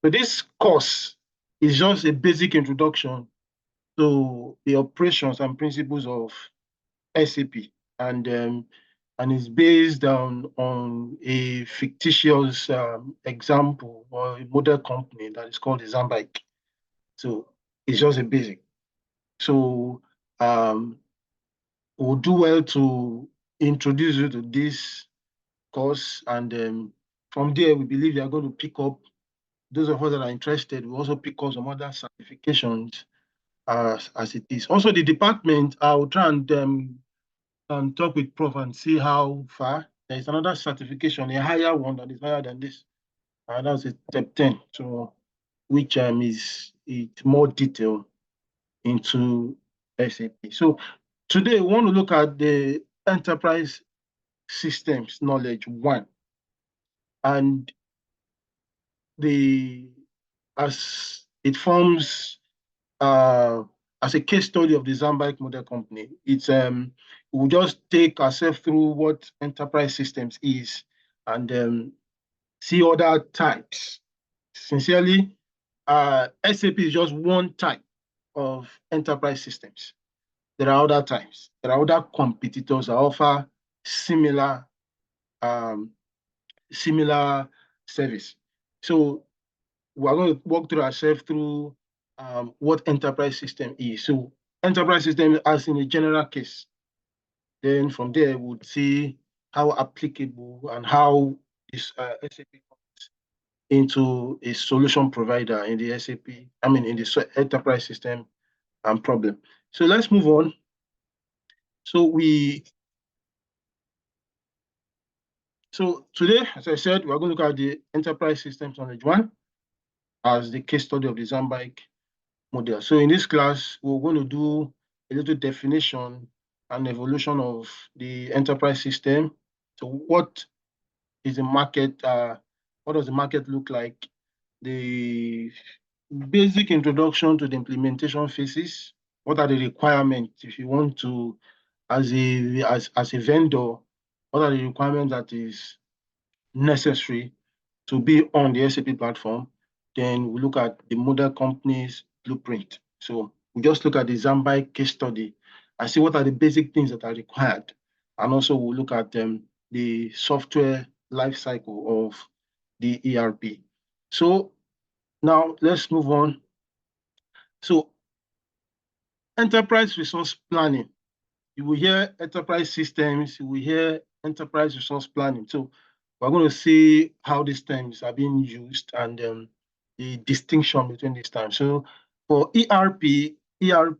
So this course is just a basic introduction to the operations and principles of SAP, and it's based on a fictitious example or a model company that is called the Zambike. So it's just a basic. So we'll do well to introduce you to this course, and from there we believe you are going to pick up. Those of us that are interested will also pick up some other certifications as it is. Also, the department, I will try and talk with Prof and see how far. There is another certification, a higher one that is higher than this. That's a step 10, so which is more detail into SAP. So today we want to look at the enterprise systems knowledge 1, and as it forms as a case study of the Zambike Model Company. We'll just take ourselves through what enterprise systems is, and see other types. Sincerely, SAP is just one type of enterprise systems. There are other types. There are other competitors that offer similar um, service. So we're going to walk through ourselves through what enterprise system is. So enterprise system as in a general case. Then from there, we'll see how applicable and how this SAP comes into a solution provider in the in the enterprise system and problem. So let's move on. So today, as I said, we're going to look at the enterprise systems knowledge 1 as the case study of the Zambike model. So in this class, we're going to do a little definition and evolution of the enterprise system. So what is the market? What does the market look like? The basic introduction to the implementation phases. What are the requirements if you want to, as a vendor, what are the requirements that is necessary to be on the SAP platform? Then we look at the model company's blueprint. So we just look at the Zambike case study and see what are the basic things that are required. And also we'll look at the software life cycle of the ERP. So now let's move on. So enterprise resource planning. You will hear enterprise systems, you will hear enterprise resource planning. So we're going to see how these terms are being used and the distinction between these terms. So for ERP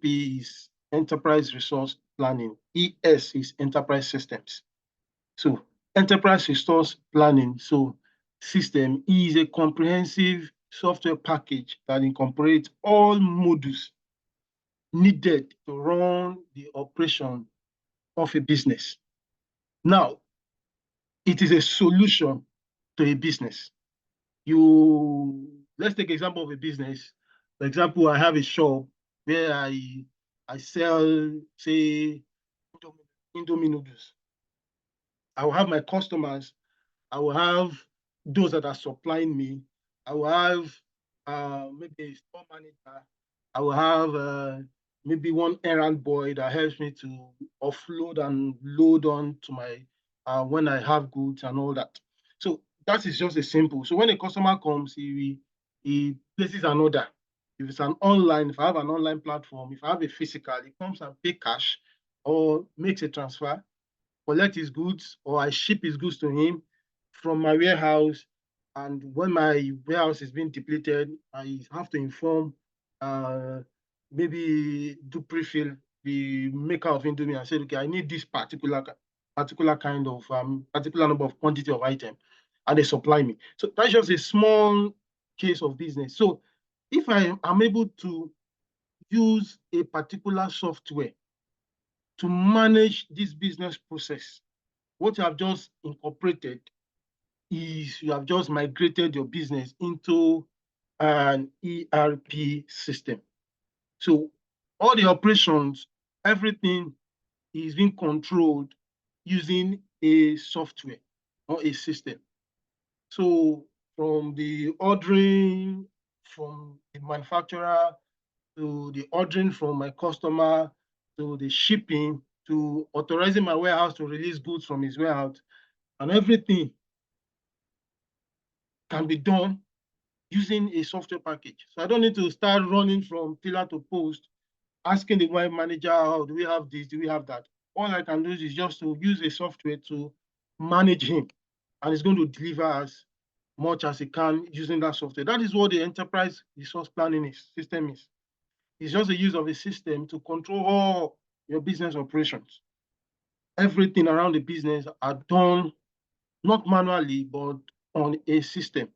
is enterprise resource planning. ES is enterprise systems. So enterprise resource planning, so system is a comprehensive software package that incorporates all modules needed to run the operation of a business. Now, it is a solution to a business. Let's take an example of a business. For example, I have a shop where I sell, say, Indomie noodles. I will have my customers. I will have those that are supplying me. I will have maybe a store manager. I will have maybe one errand boy that helps me to offload and load on to my when I have goods and all that. So that is just a simple. So when a customer comes, he places an order. If it's an online, if I have an online platform, if I have a physical, he comes and pay cash or makes a transfer, collect his goods, or I ship his goods to him from my warehouse. And when my warehouse is being depleted, I have to inform, maybe do pre-fill, the maker of Indomie, and say, okay, I need this particular kind of particular number of quantity of item, and they supply me. So that's just a small case of business. So if I am able to use a particular software to manage this business process, what you have just incorporated is you have just migrated your business into an ERP system. So all the operations, everything is being controlled using a software or a system. So from the ordering from the manufacturer to the ordering from my customer to the shipping to authorizing my warehouse to release goods from his warehouse, and everything can be done using a software package. So I don't need to start running from pillar to post, asking the web manager, oh, do we have this, do we have that? All I can do is just to use a software to manage him, and it's going to deliver as much as it can using that software. That is what the enterprise resource planning system is. It's just the use of a system to control all your business operations. Everything around the business are done not manually, but on a system.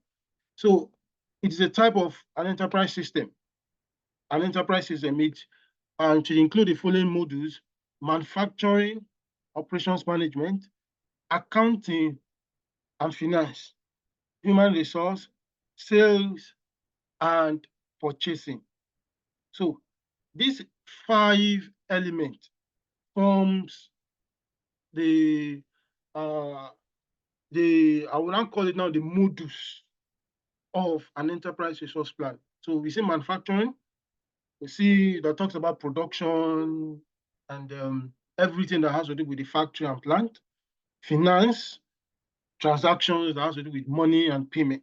So it is a type of an enterprise system. An enterprise system, it should include the following modules: manufacturing, operations management, accounting and finance, human resource, sales, and purchasing. So these 5 elements forms the I will not call it now the modules of an enterprise resource plan. So we see manufacturing, we see that talks about production and everything that has to do with the factory and plant, finance, transactions that has to do with money and payment,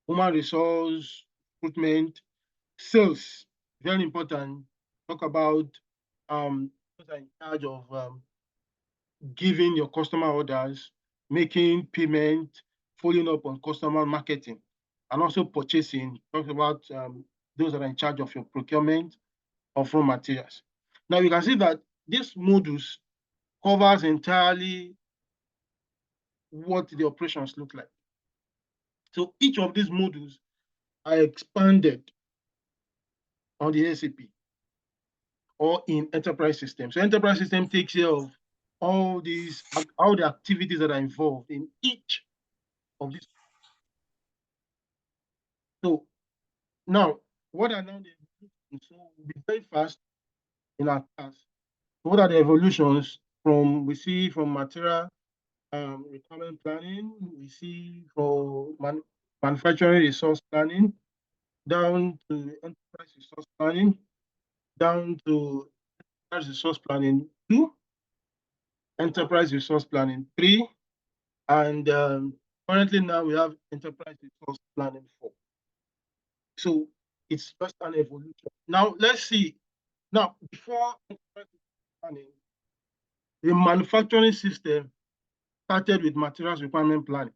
human resource, recruitment, sales, very important. Talk about those are in charge of giving your customer orders, making payment, following up on customer marketing, and also purchasing. Talk about those that are in charge of your procurement of raw materials. Now you can see that this modules covers entirely what the operations look like. So each of these modules are expanded on the SAP or in enterprise system. So enterprise system takes care of all the activities that are involved in each of these. So now, what are now the evolutions? So we'll be very fast in our class. What are the evolutions from we see from material requirement planning, we see for manufacturing resource planning, down to enterprise resource planning, down to enterprise resource planning 2, enterprise resource planning 3, and currently now we have enterprise resource planning 4. So it's just an evolution. Now let's see. Now before enterprise planning, the manufacturing system started with materials requirement planning.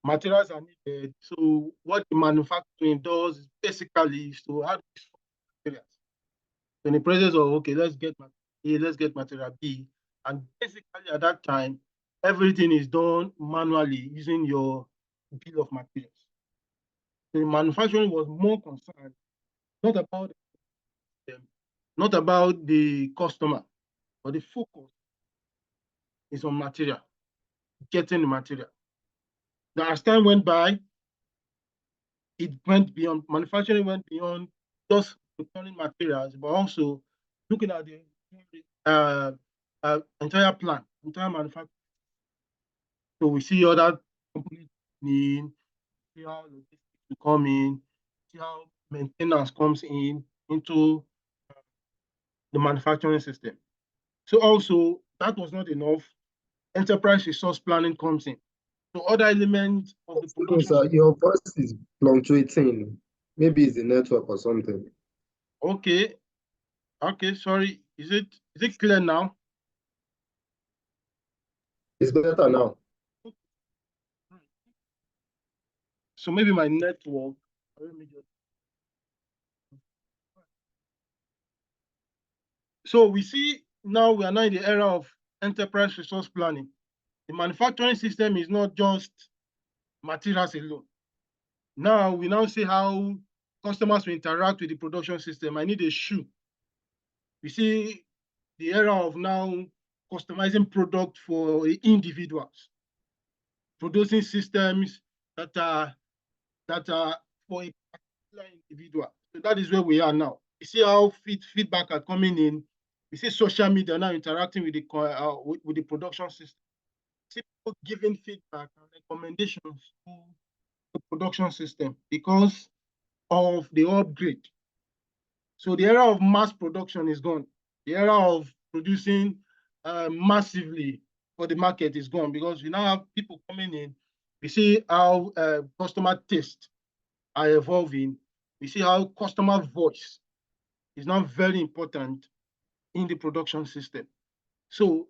Materials are needed. So what the manufacturing does is basically is to have materials. So in the process of, okay, let's get material A, let's get material B. And basically at that time, everything is done manually using your bill of materials. So the manufacturing was more concerned, not about them, not about the customer, but the focus is on material, getting the material. Now, as time went by, it went beyond, manufacturing went beyond just returning materials, but also looking at the entire plant, entire manufacturing. So we see other companies in, see how logistics will come in, see how maintenance comes in into the manufacturing system. So also, that was not enough. Enterprise resource planning comes in. So other elements of the production. Sir, your voice is fluctuating. Maybe it's the network or something. Okay. Okay, sorry. Is it clear now? It's better now. So maybe my network. So we see now we are now in the era of enterprise resource planning. The manufacturing system is not just materials alone. Now we now see how customers will interact with the production system. I need a shoe. We see the era of now customizing product for individuals, producing systems that are for a particular individual. So that is where we are now. You see how feedback are coming in. We see social media now interacting with the production system. people giving feedback and recommendations to the production system because of the upgrade. So the era of mass production is gone. The era of producing massively for the market is gone because we now have people coming in. We see how customer tastes are evolving. We see how customer voice is now very important in the production system. So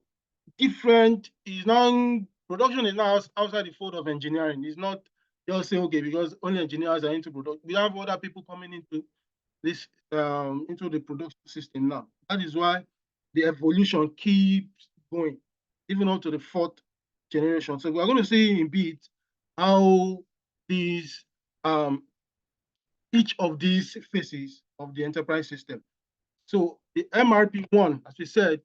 different is now production is now outside the fold of engineering. It's not just say okay because only engineers are into production. We have other people coming into this into the production system now. That is why the evolution keeps going, even up to the fourth generation. So we're going to see in bit how these each of these phases of the enterprise system. So the MRP1, as we said,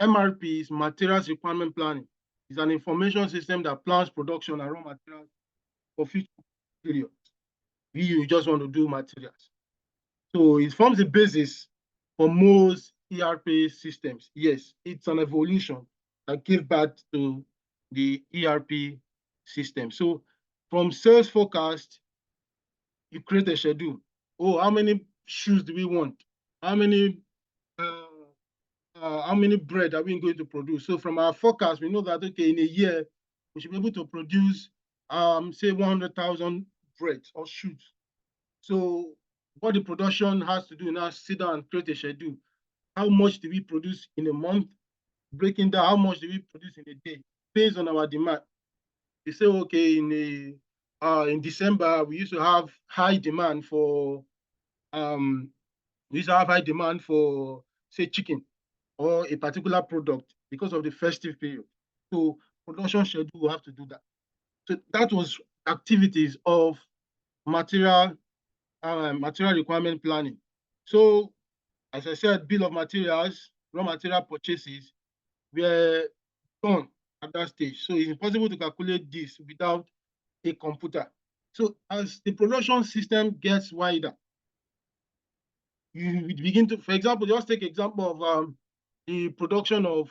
MRP is materials requirement planning. It's an information system that plans production and raw materials for future periods. You just want to do materials. So it forms the basis for most ERP systems. Yes, it's an evolution that gave birth to the ERP system. So from sales forecast, you create a schedule. Oh, how many shoes do we want? How many bread are we going to produce? So from our forecast, we know that okay, in a year we should be able to produce say 100,000 breads or shoes. So what the production has to do now, sit down and create a schedule. How much do we produce in a month? Breaking down how much do we produce in a day based on our demand. You say, okay, in December, we used to have high demand for say chicken or a particular product because of the festive period. So production schedule will have to do that. So that was activities of material requirement planning. So as I said, bill of materials, raw material purchases were done at that stage. So it's impossible to calculate this without a computer. So as the production system gets wider, you begin to, for example, just take example of the production of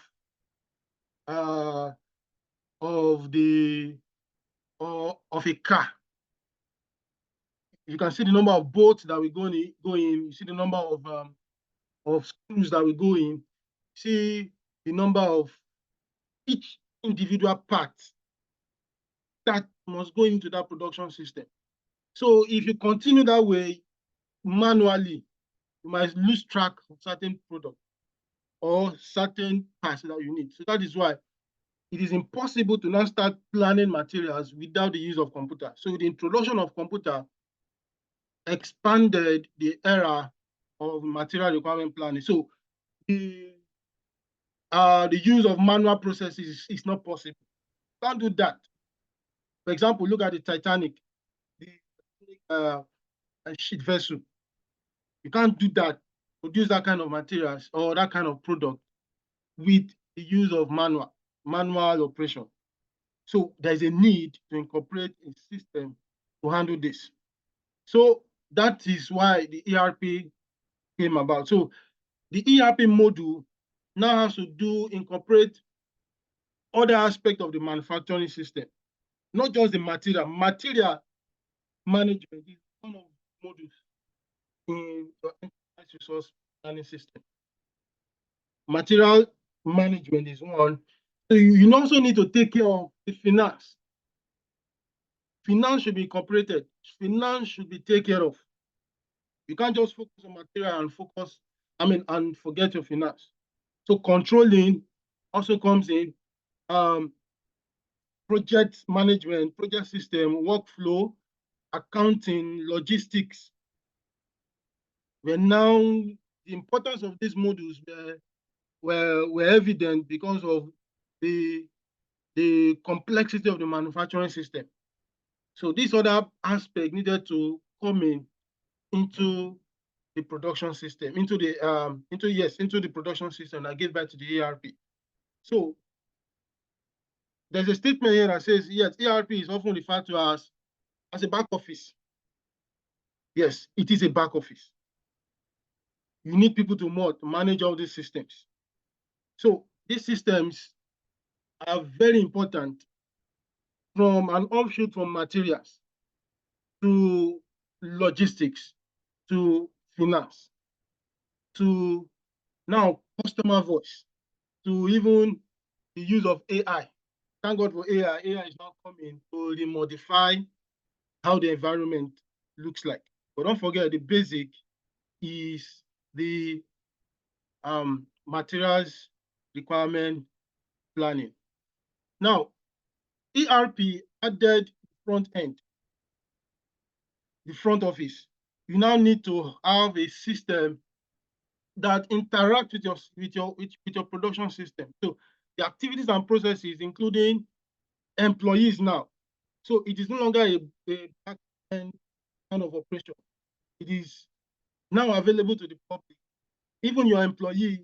a car. You can see the number of bolts that we go in. You see the number of screws that we go in. See the number of each individual part that must go into that production system. So if you continue that way manually, you might lose track of certain products or certain parts that you need. So that is why it is impossible to now start planning materials without the use of computer. So the introduction of computer expanded the era of material requirement planning. So the use of manual processes is not possible. You can't do that. For example, look at the Titanic, the ship vessel. You can't do that, produce that kind of materials or that kind of product with the use of manual operation. So there's a need to incorporate a system to handle this. So that is why the ERP came about. So the ERP module now has to incorporate other aspects of the manufacturing system, not just the material. Material management is one of the modules in your enterprise resource planning system. Material management is one. So you also need to take care of the finance. Finance should be incorporated. Finance should be taken care of. You can't just focus on material and forget your finance. So controlling also comes in, project management, project system, workflow, accounting, logistics. Now the importance of these modules were evident because of the complexity of the manufacturing system. So this other aspect needed to come into the production system, into the production system that gave birth to the ERP. So there's a statement here that says, yes, ERP is often referred to as a back office. Yes, it is a back office. You need people to manage all these systems. So these systems are very important, from an offshoot from materials to logistics to finance to now customer voice to even the use of AI. Thank God for AI. AI is now coming to modify how the environment looks like. But don't forget, the basic is the materials requirement planning. Now, ERP added front end, the front office. You now need to have a system that interacts with your production system. So the activities and processes, including employees now. So it is no longer a back end kind of operation. It is now available to the public. Even your employees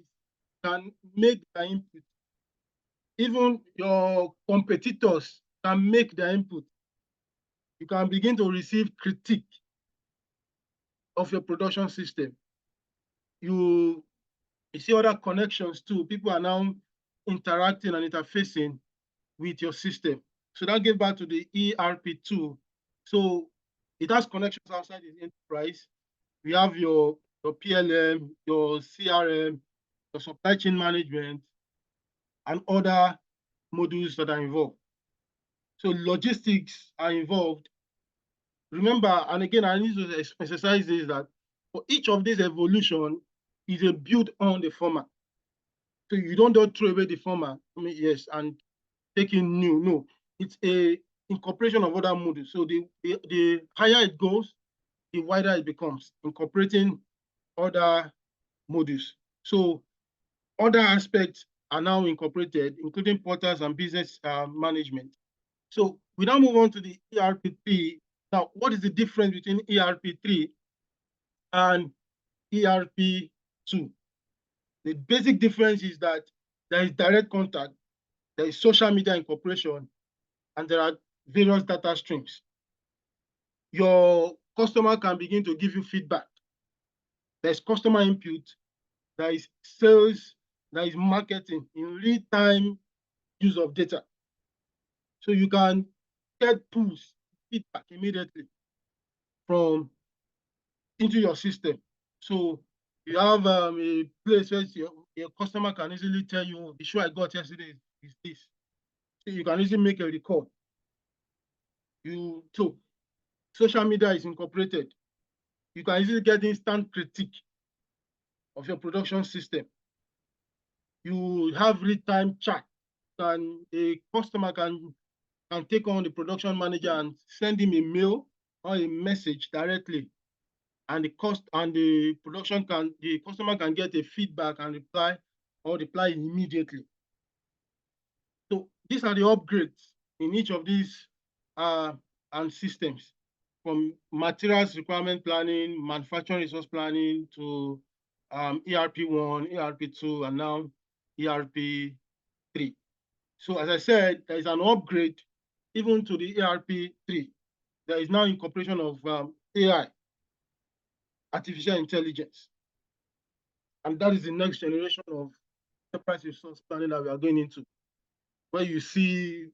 can make their input. Even your competitors can make their input. You can begin to receive critique of your production system. You see other connections too. People are now interacting and interfacing with your system. So that gave back to the ERP2. So it has connections outside the enterprise. We have your PLM, your CRM, your supply chain management, and other modules that are involved. So logistics are involved. Remember, and again, I need to emphasize this, that for each of these evolution is a build on the former. So you don't just throw away the former, yes, and take in new. No, it's a incorporation of other modules. So the higher it goes, the wider it becomes, incorporating other modules. So other aspects are now incorporated, including portals and business management. So we now move on to the ERP3. Now, what is the difference between ERP3 and ERP2? The basic difference is that there is direct contact, there is social media incorporation, and there are various data streams. Your customer can begin to give you feedback. There's customer input, there is sales, there is marketing in real-time use of data. So you can get pulls, feedback immediately from into your system. So you have a place where your customer can easily tell you, the show I got yesterday is this. So you can easily make a record. So social media is incorporated. You can easily get instant critique of your production system. You have real-time chat. A customer can take on the production manager and send him a mail or a message directly, and the customer can get a feedback and reply immediately. So these are the upgrades in each of these and systems, from materials requirement planning, manufacturing resource planning, to ERP1, ERP2, and now ERP3. So as I said, there is an upgrade even to the ERP3. There is now incorporation of AI, artificial intelligence. And that is the next generation of enterprise resource planning that we are going into, where you see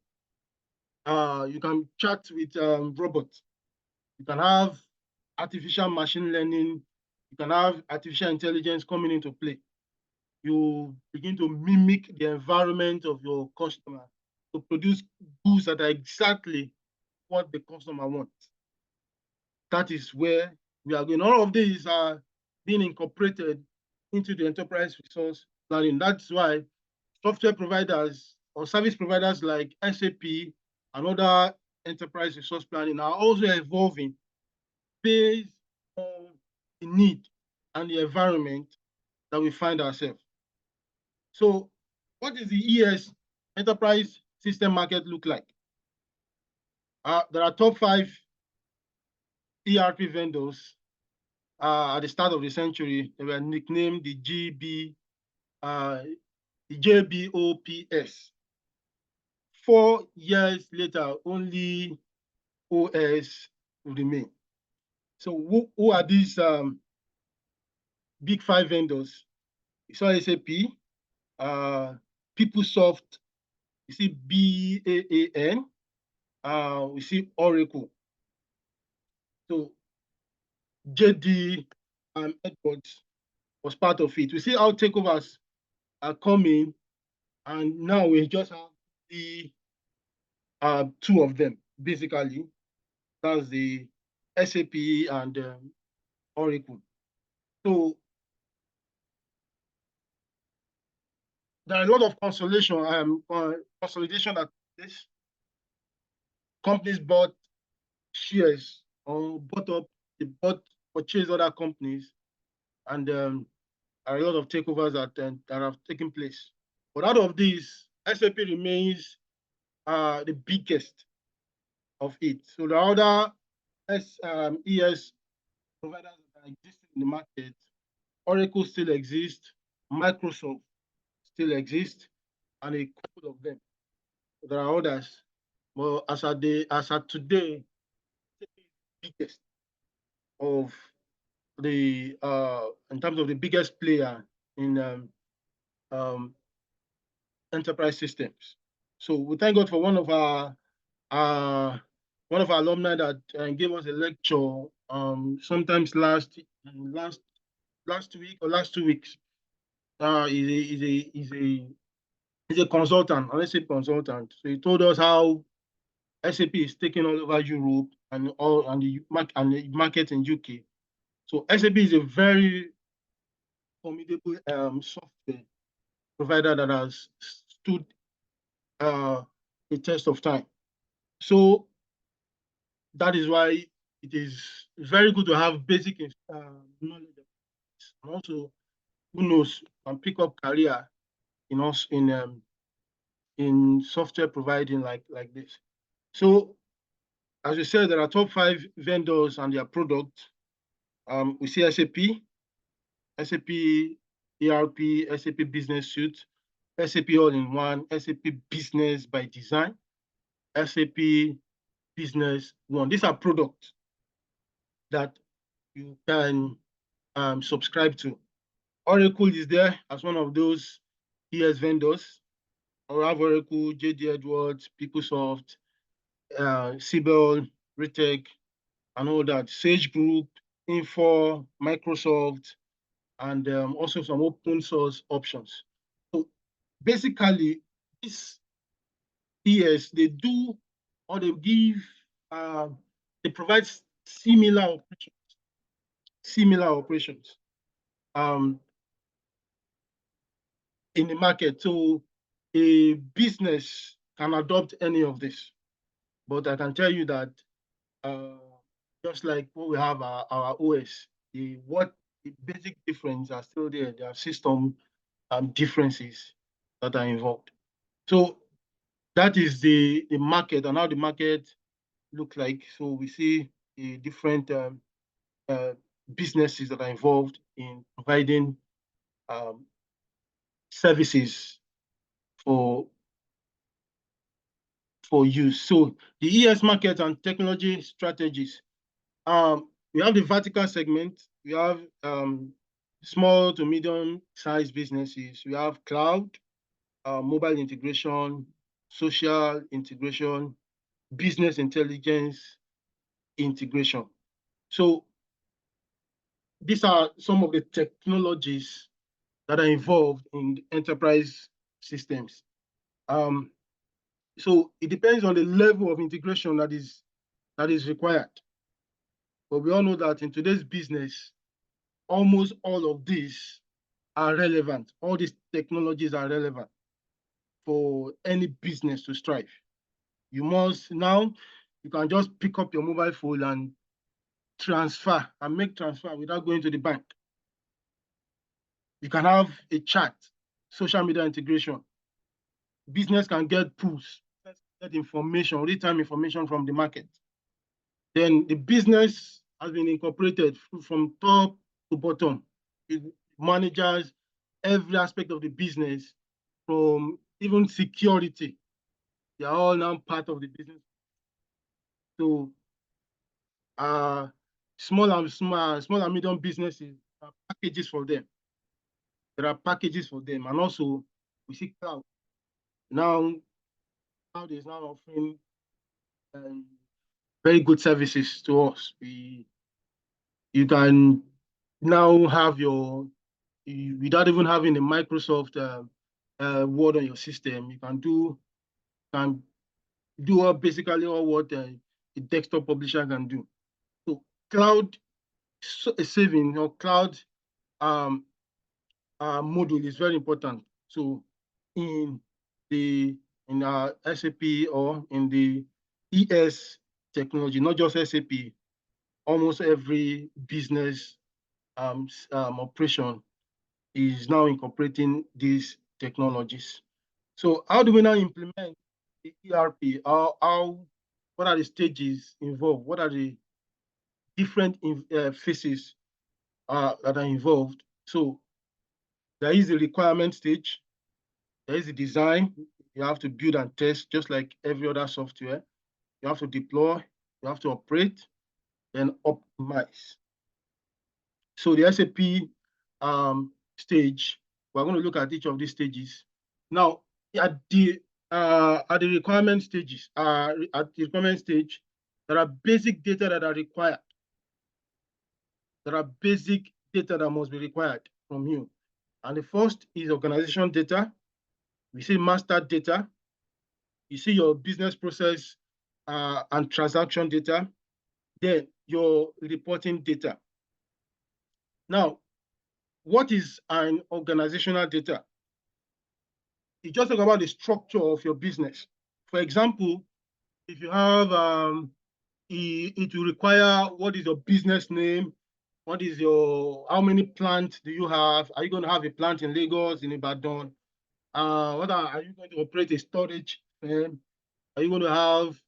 you can chat with robots. You can have artificial machine learning. You can have artificial intelligence coming into play. You begin to mimic the environment of your customer to produce goods that are exactly what the customer wants. That is where we are going. All of these are being incorporated into the enterprise resource planning. That's why software providers or service providers like SAP and other enterprise resource planning are also evolving based on the need and the environment that we find ourselves. So what does the ES enterprise system market look like? There are top 5 ERP vendors. At the start of the century, they were nicknamed the JBOPS. 4 years later, only OS will remain. So who are these big 5 vendors? You saw SAP, PeopleSoft, We see BAAN. We see Oracle. So JD Edwards was part of it. We see how takeovers are coming, and now we just have the two of them basically. That's the SAP and Oracle. So there are a lot of consolidation that this companies bought shares or they purchased other companies, and are a lot of takeovers that have taken place. But out of these, SAP remains the biggest of it. So the other ES providers that exist in the market, Oracle still exists, Microsoft still exists, and a couple of them. There are others. But as at today, the biggest of the in terms of the biggest player in um, enterprise systems. So we thank God for uh, one of our alumni that gave us a lecture sometimes last week or last 2 weeks. He's a consultant, an SAP consultant. So he told us how SAP is taking all over Europe and the market in UK. So SAP is a very formidable software provider that has stood the test of time. So that is why it is very good to have basic knowledge of this. And also, who knows, can pick up career in us in software providing like this. So as we said, there are top 5 vendors and their products. We see SAP ERP, SAP Business Suite, SAP All-in-One, SAP Business by Design, SAP Business One. These are products that you can subscribe to. Oracle is there as one of those ES vendors. We have Oracle, JD Edwards, PeopleSoft, Siebel, Retech, and all that. Sage Group, Info, Microsoft, and also some open source options. So basically, these ES, they do or they give, they provide similar operations in the market. So a business can adopt any of this. But I can tell you that just like what we have our OS, the basic difference are still there. There are system differences that are involved. So that is the market and how the market look like. So we see the different businesses that are involved in providing services for use. So the ES market and technology strategies. We have the vertical segment. We have small to medium sized businesses. We have cloud, mobile integration, social integration, business intelligence integration. So these are some of the technologies that are involved in enterprise systems. So it depends on the level of integration that is required. But we all know that in today's business, almost all of these are relevant. All these technologies are relevant for any business to strive. You can just pick up your mobile phone and make transfer without going to the bank. You can have a chat, social media integration. Business can get pulls, get information, real-time information from the market. Then the business has been incorporated from top to bottom. It manages every aspect of the business, from even security. They are all now part of the business. So small and medium businesses are packages for them. There are packages for them. And also we see cloud. Now cloud is now offering very good services to us. You can now have without even having a Microsoft Word on your system, you can do basically all what a desktop publisher can do. So cloud saving or cloud um, module is very important. So in our SAP or in the ES technology, not just SAP, almost every business operation is now incorporating these technologies. So how do we now implement the ERP? What are the stages involved? What are the different phases that are involved? So there is the requirement stage, there is the design. You have to build and test just like every other software. You have to deploy, you have to operate, then optimize. So the SAP stage, we're going to look at each of these stages. Now, at the requirement stages, at the requirement stage, there are basic data that are required. There are basic data that must be required from you. And the first is organization data. We see master data. You see your business process and transaction data. Then your reporting data. Now, what is an organizational data? It just talk about the structure of your business. For example, if you have, it will require what is your business name, what is how many plants do you have? Are you going to have a plant in Lagos, in Ibadan? Are you going to operate a storage firm? Are you going to have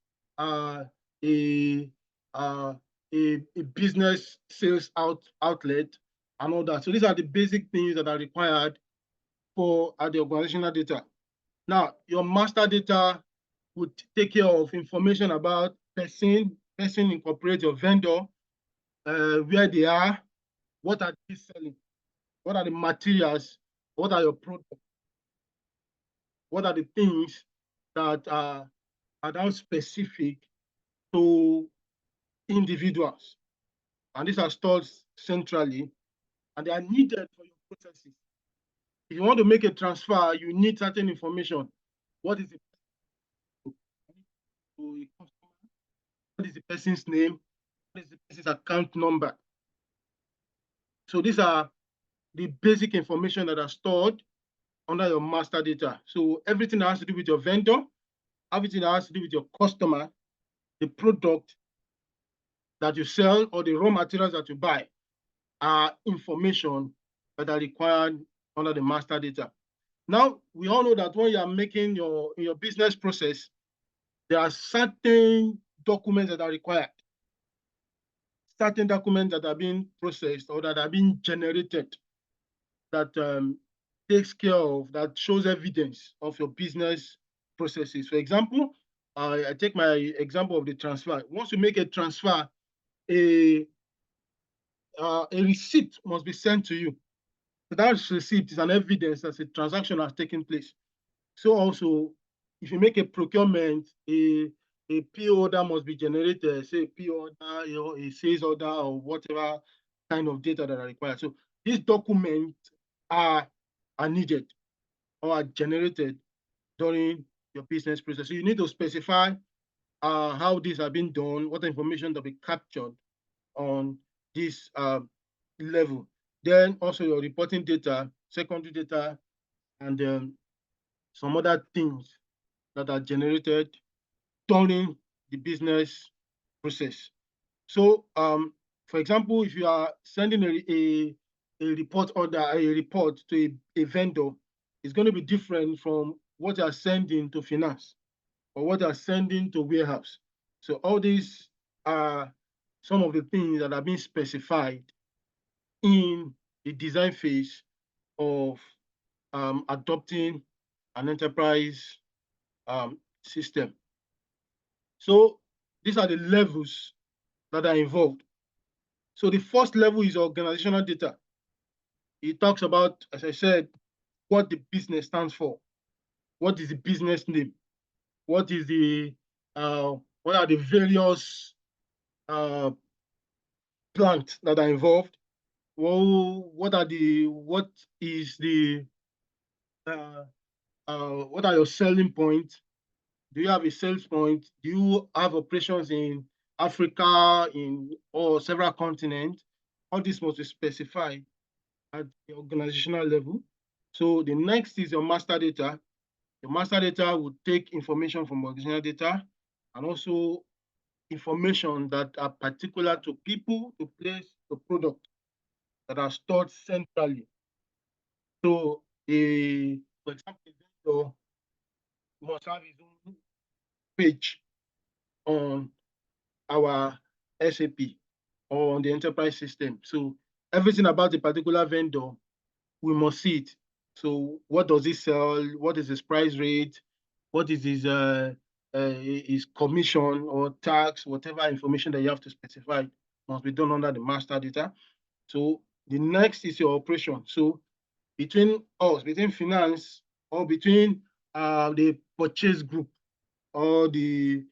a, uh, a business sales outlet and all that? So these are the basic things that are required for the organizational data. Now, your master data would take care of information about person incorporate your vendor, where they are, what are they selling, what are the materials, what are your products, what are the things that are now specific to individuals. And these are stored centrally, and they are needed for your processes. If you want to make a transfer, you need certain information. What is it? What is the person's name? What is the person's account number? So these are the basic information that are stored under your master data. So everything that has to do with your vendor, everything that has to do with your customer, the product that you sell or the raw materials that you buy are information that are required under the master data. Now, we all know that when you are making your business process, there are certain documents that are required, certain documents that are being processed or that are being generated that takes care of, that shows evidence of your business processes. For example, I take my example of the transfer. Once you make a transfer, a receipt must be sent to you. So that receipt is an evidence that a transaction has taken place. So also, if you make a procurement, a PO order must be generated, say a PO order, a sales order, or whatever kind of data that are required. So these documents are needed or are generated during your business process. So you need to specify how these are being done, what information to be captured on this level. Then also your reporting data, secondary data, and some other things that are generated during the business process. So, for example, if you are sending a report order, a report to a vendor, it's going to be different from what you are sending to finance or what you are sending to warehouse. So all these are some of the things that are being specified in the design phase of adopting an enterprise system. So these are the levels that are involved. So the first level is organizational data. It talks about, as I said, what the business stands for. What is the business name? what are the various plants that are involved? Well, what are your selling points? Do you have a sales point? Do you have operations in Africa, or several continents? All this must be specified at the organizational level. So the next is your master data. Your master data will take information from organizational data and also information that are particular to people, to place, to product that are stored centrally. So, for example, a vendor must have his own page on our SAP or on the enterprise system. So everything about a particular vendor, we must see it. So what does he sell? What is his price rate? What is his commission or tax? Whatever information that you have to specify must be done under the master data. So the next is your operation. So between finance, or between the purchase group, or the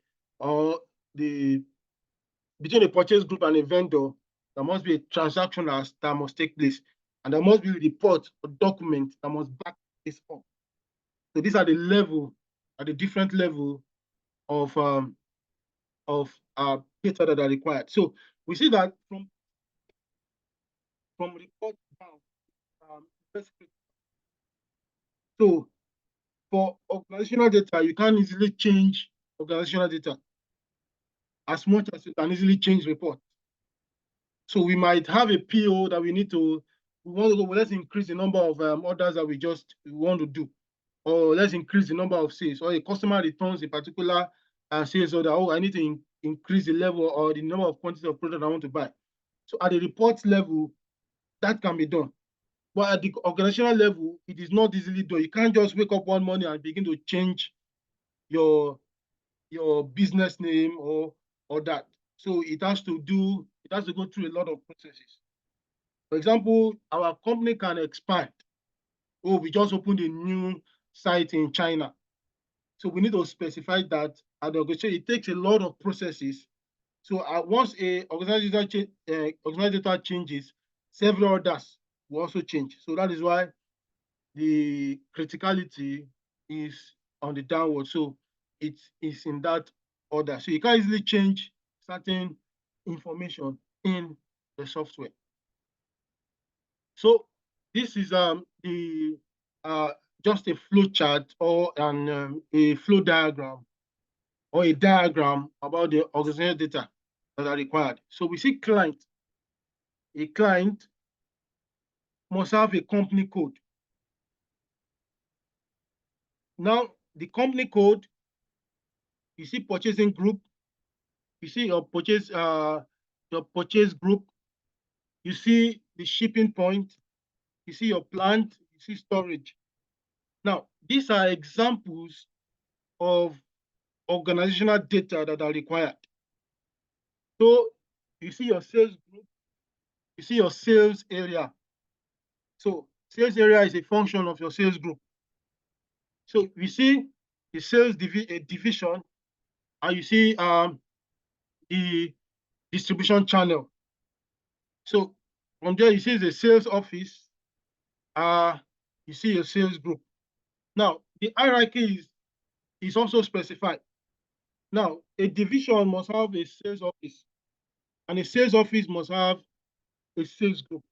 between a purchase group and a vendor, there must be a transaction that must take place, and there must be a report or document that must back this up. So these are the different level of data that are required. So we see that from report down, so for organizational data, you can't easily change organizational data as much as you can easily change report. So we might have a PO that we want to go, well, let's increase the number of orders that we want to do, or let's increase the number of sales, or a customer returns a particular sales order. Oh, I need to increase the level or the number of quantity of product I want to buy. So at the report level, that can be done. But at the organizational level, it is not easily done. You can't just wake up one morning and begin to change your business name or that. So it has to go through a lot of processes. For example, our company can expand. Oh, we just opened a new site in China. So we need to specify that at the organization. It takes a lot of processes. So once a organizational data changes, several others will also change. So that is why the criticality is on the downward. So it is in that order. So you can't easily change certain information in the software. So this is the just a flow chart or a flow diagram or a diagram about the organizational data that are required. So we see client. A client must have a company code. Now, the company code, you see purchasing group, you see your purchase group, you see the shipping point, you see your plant, you see storage. Now, these are examples of organizational data that are required. So you see your sales group, you see your sales area. So sales area is a function of your sales group. So we see the sales division, and you see the distribution channel. So from there, you see the sales office, you see your sales group. Now, the hierarchy is also specified. Now, a division must have a sales office, and a sales office must have a sales group.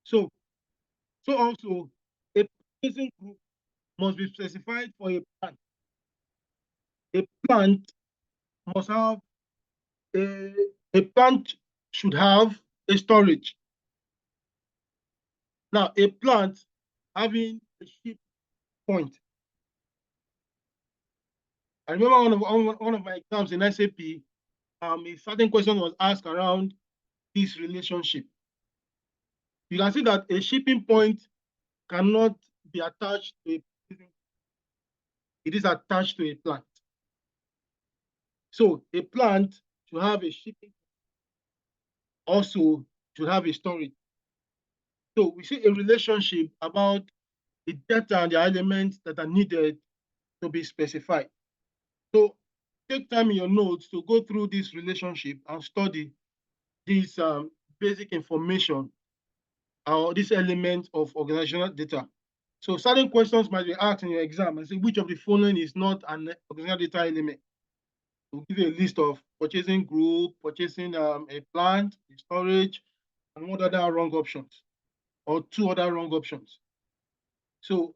So also, a purchasing group must be specified for a plant. A plant must have a plant should have a storage. Now, a plant having a ship point. I remember one of my exams in SAP, a certain question was asked around this relationship. You can see that a shipping point cannot be attached to it is attached to a plant. So a plant should have a shipping, also should have a storage. So we see a relationship about the data and the elements that are needed to be specified. So take time in your notes to go through this relationship and study this basic information or this element of organizational data. So certain questions might be asked in your exam and say, which of the following is not an organizational data element? We'll give you a list of purchasing group, purchasing a plant, a storage, and what other wrong options, or two other wrong options. So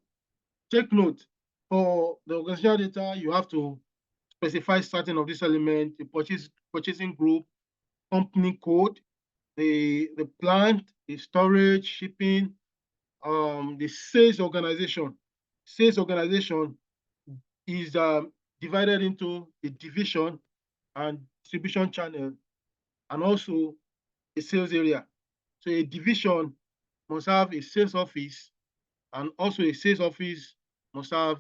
take note, for the organizational data, you have to specify certain of this element, the purchasing group, company code, the plant, the storage, shipping, the sales organization. Sales organization is divided into a division and distribution channel, and also a sales area. So a division must have a sales office, and also a sales office must have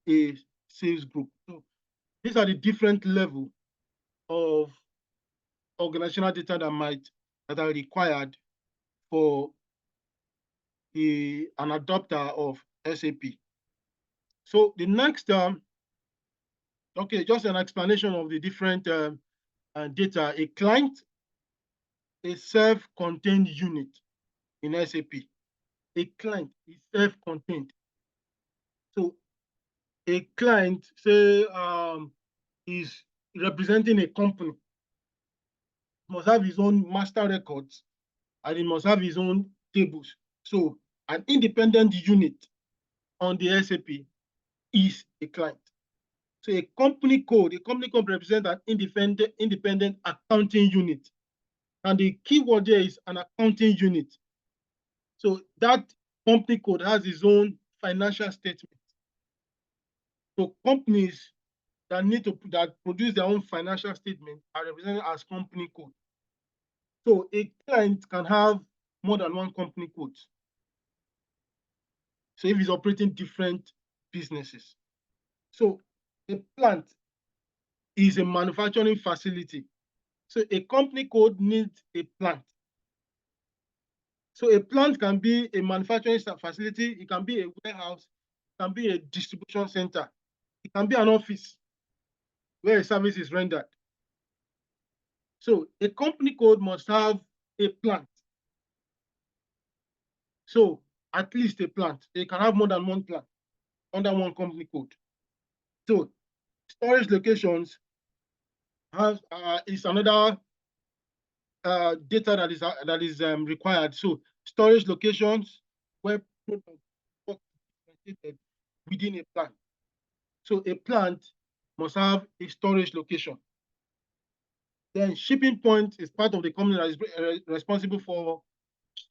a sales group. So these are the different levels of organizational data that are required for an adopter of SAP. So the next, okay, just an explanation of the different data. A client, a self-contained unit in SAP. A client is self-contained. So a client, say, is representing a company, must have his own master records, and he must have his own tables. So an independent unit on the SAP is a client. So a company code represents an independent accounting unit. And the keyword there is an accounting unit. So that company code has its own financial statement. So companies that produce their own financial statement are represented as company code. So a client can have more than one company code. So if he's operating different businesses. So a plant is a manufacturing facility. So a company code needs a plant. So a plant can be a manufacturing facility, it can be a warehouse, it can be a distribution center, it can be an office where a service is rendered. So a company code must have a plant. So at least a plant. They can have more than one plant under one company code. So storage locations is another data that is required. So storage locations where products are differentiated within a plant. So a plant must have a storage location. Then shipping point is part of the company that is responsible for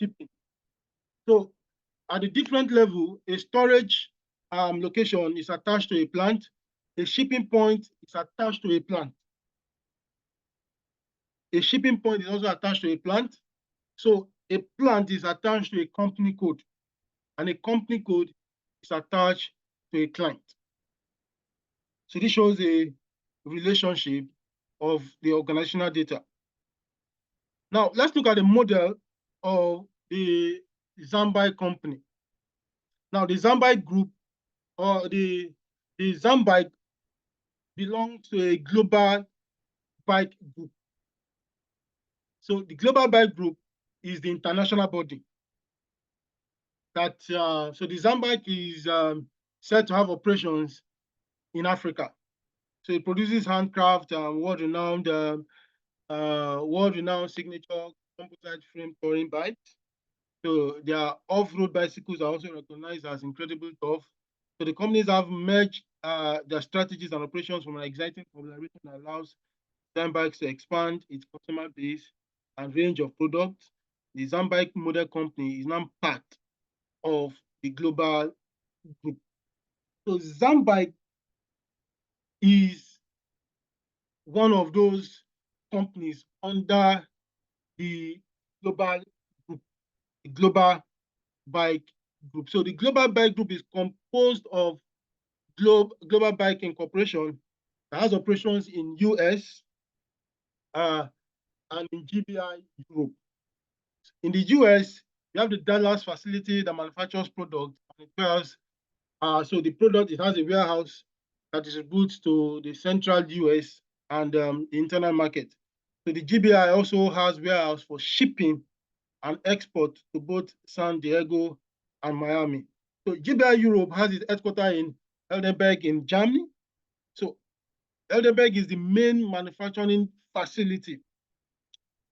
shipping. So at the different level, a storage location is attached to a plant. A shipping point is attached to a plant. A shipping point is also attached to a plant. So a plant is attached to a company code, and a company code is attached to a client. So this shows a relationship of the organizational data. Now, let's look at the model of the Zambike company. Now, the Zambike group, or the Zambike belongs to a global bike group. So the global bike group is the international body that, so the Zambike is said to have operations in Africa. So it produces handcraft, world-renowned signature composite frame touring bikes. So their off-road bicycles are also recognized as incredibly tough. So the companies have merged their strategies and operations from an exciting collaboration that allows Zambike to expand its customer base and range of products. The Zambike Model Company is now part of the global group. So Zambike is one of those companies under the global group, the global bike group. So the global bike group is composed of Global Bike Incorporation that has operations in US and in GBI Europe. In the US, you have the Dallas facility that manufactures products. And it has, so the product, it has a warehouse that distributes to the central US and the internal market. So the GBI also has warehouse for shipping and export to both San Diego and Miami. So GBI Europe has its headquarters in Eldenberg in Germany. So Eldenberg is the main manufacturing facility,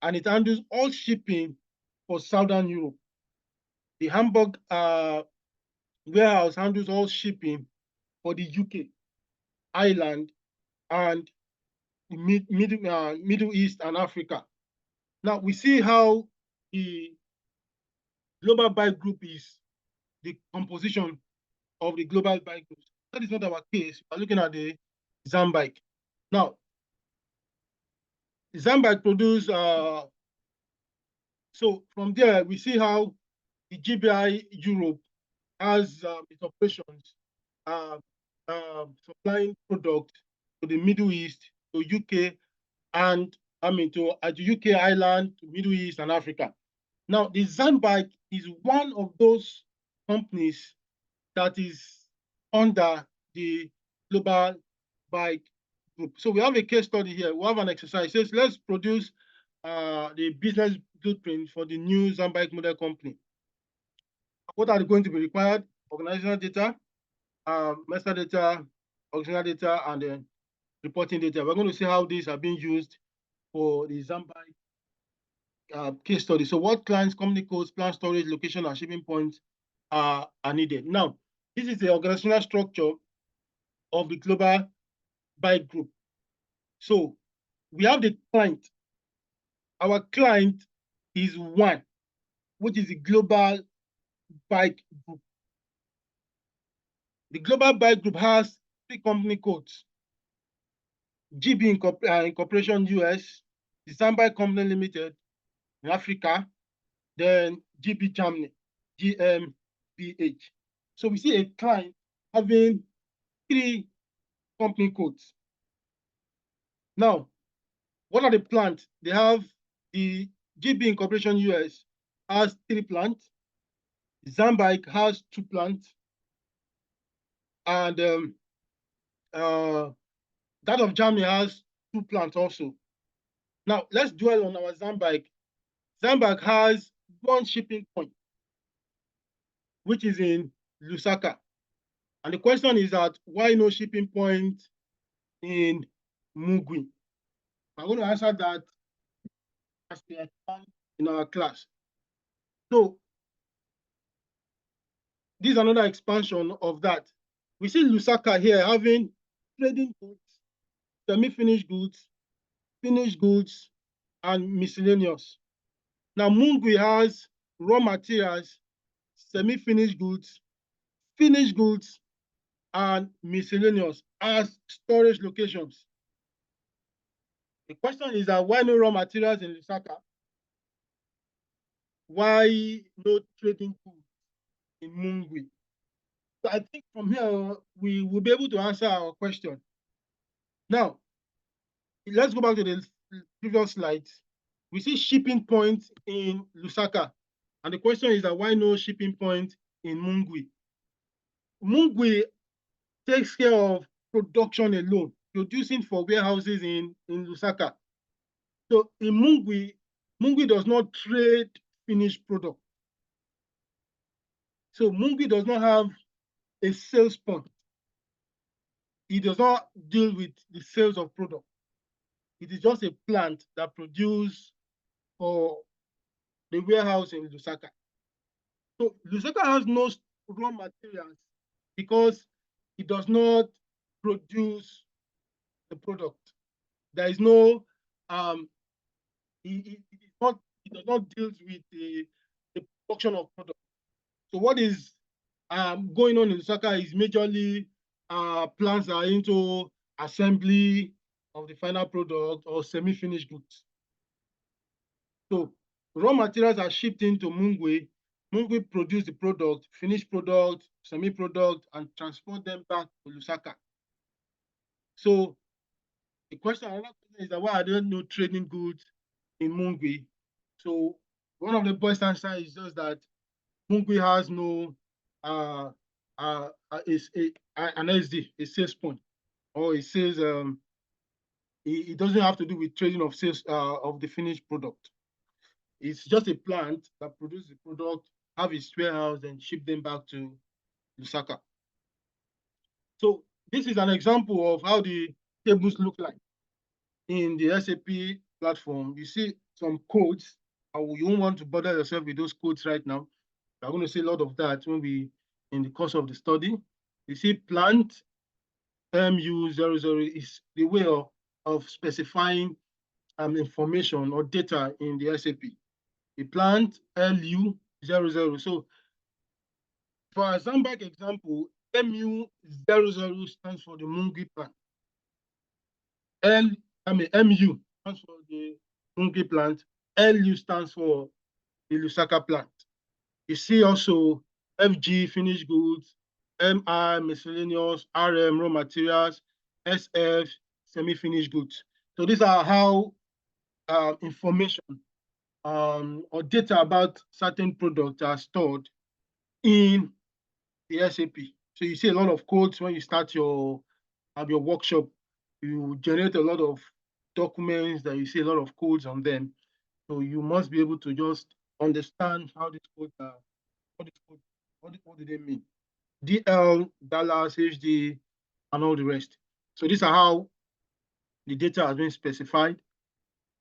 and it handles all shipping for Southern Europe. The Hamburg warehouse handles all shipping for the UK, Ireland, and the Middle East and Africa. Now we see how the global bike group is the composition of the global bike group. That is not our case. We're looking at the Zambike. Now, Zambike produce, so from there, we see how the GBI Europe has its operations supplying product to the Middle East, to UK, and to the UK, Ireland, to Middle East, and Africa. Now, the Zambike is one of those companies that is under the global bike group. So we have a case study here. We have an exercise. It says, let's produce the business blueprint for the new Zambike model company. What are going to be required? Organizational data, master data, organizational data, and then reporting data. We're going to see how these are being used for the Zambike case study. So what clients, company codes, plant storage, location, and shipping points are needed. Now, this is the organizational structure of the global bike group. So we have the client. Our client is one, which is the global bike group. The global bike group has 3 company codes: GB Incorporation US, the Zambike Company Limited in Africa, then GB Germany, GmbH. So we see a client having 3 company codes. Now, what are the plants? They have the GB Incorporation US has 3 plants. Zambike has 2 plants. And that of Germany has 2 plants also. Now, let's dwell on our Zambike. Zambike has 1 shipping point, which is in Lusaka. And the question is that why no shipping point in Mugwi? I'm going to answer that as we expand in our class. So this is another expansion of that. We see Lusaka here having trading goods, semi-finished goods, finished goods, and miscellaneous. Now Mungwi has raw materials, semi-finished goods, finished goods, and miscellaneous as storage locations. The question is that why no raw materials in Lusaka? Why no trading goods in Mungwi? So I think from here, we will be able to answer our question. Now, let's go back to the previous slides. We see shipping points in Lusaka. And the question is that why no shipping point in Mungwi? Mungwi takes care of production alone, producing for warehouses in Lusaka. So in Mungwi, Mungwi does not trade finished product. So Mungwi does not have a sales point. It does not deal with the sales of product. It is just a plant that produces for the warehouse in Lusaka. So Lusaka has no raw materials because it does not produce the product. There is no it does not deal with the production of product. So what is going on in Lusaka is majorly plants are into assembly of the final product or semi-finished goods. So raw materials are shipped into Mungwi. Mungwi produce the product, finished product, semi-product, and transport them back to Lusaka. So the question is that why are there no trading goods in Mungwi? So one of the best answers is just that Mungwi has no an SD, a sales point. or it says it doesn't have to do with trading of sales of the finished product. It's just a plant that produces the product, have its warehouse, and ship them back to Lusaka. So this is an example of how the tables look like in the SAP platform. You see some codes, and you won't want to bother yourself with those codes right now. We're going to see a lot of that when we, in the course of the study. You see plant MU00 is the way of specifying information or data in the SAP. The plant LU00. So for a Zambak example, MU00 stands for the Mungi plant. MU stands for the Mungi plant. LU stands for the Lusaka plant. You see also FG finished goods, MI miscellaneous, RM raw materials, SF semi-finished goods. So these are how information or data about certain products are stored in the SAP. So you see a lot of codes when you start your workshop. You generate a lot of documents that you see a lot of codes on them. So you must be able to just understand how these codes are, what do they mean? DL, Dallas, HD, and all the rest. So these are how the data has been specified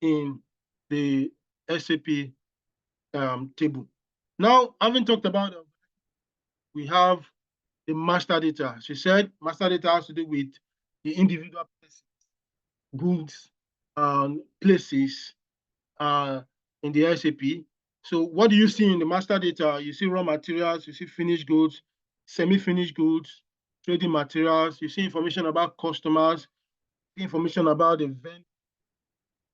in the SAP table. Now, having talked about it, we have the master data. She said master data has to do with the individual places, goods, places in the SAP. So what do you see in the master data? You see raw materials, you see finished goods, semi-finished goods, trading materials, you see information about customers, information about the event,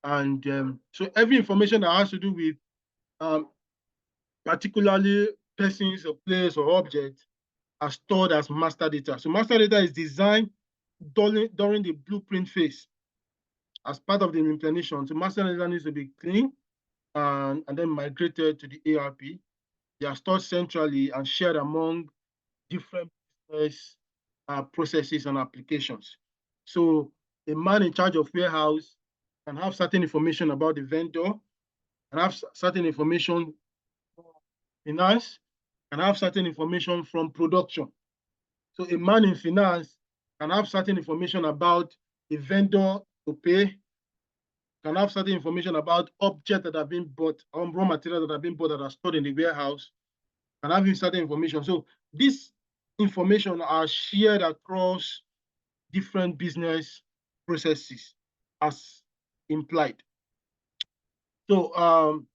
and so every information that has to do with particularly persons or place or objects are stored as master data. So master data is designed during the blueprint phase as part of the implementation. So master data needs to be clean and then migrated to the ARP. They are stored centrally and shared among different business processes and applications. So a man in charge of warehouse can have certain information about the vendor, and have certain information from finance, and have certain information from production. So a man in finance can have certain information about the vendor to pay, can have certain information about objects that have been bought, raw materials that have been bought that are stored in the warehouse, and having certain information. So this information are shared across different business processes as implied. So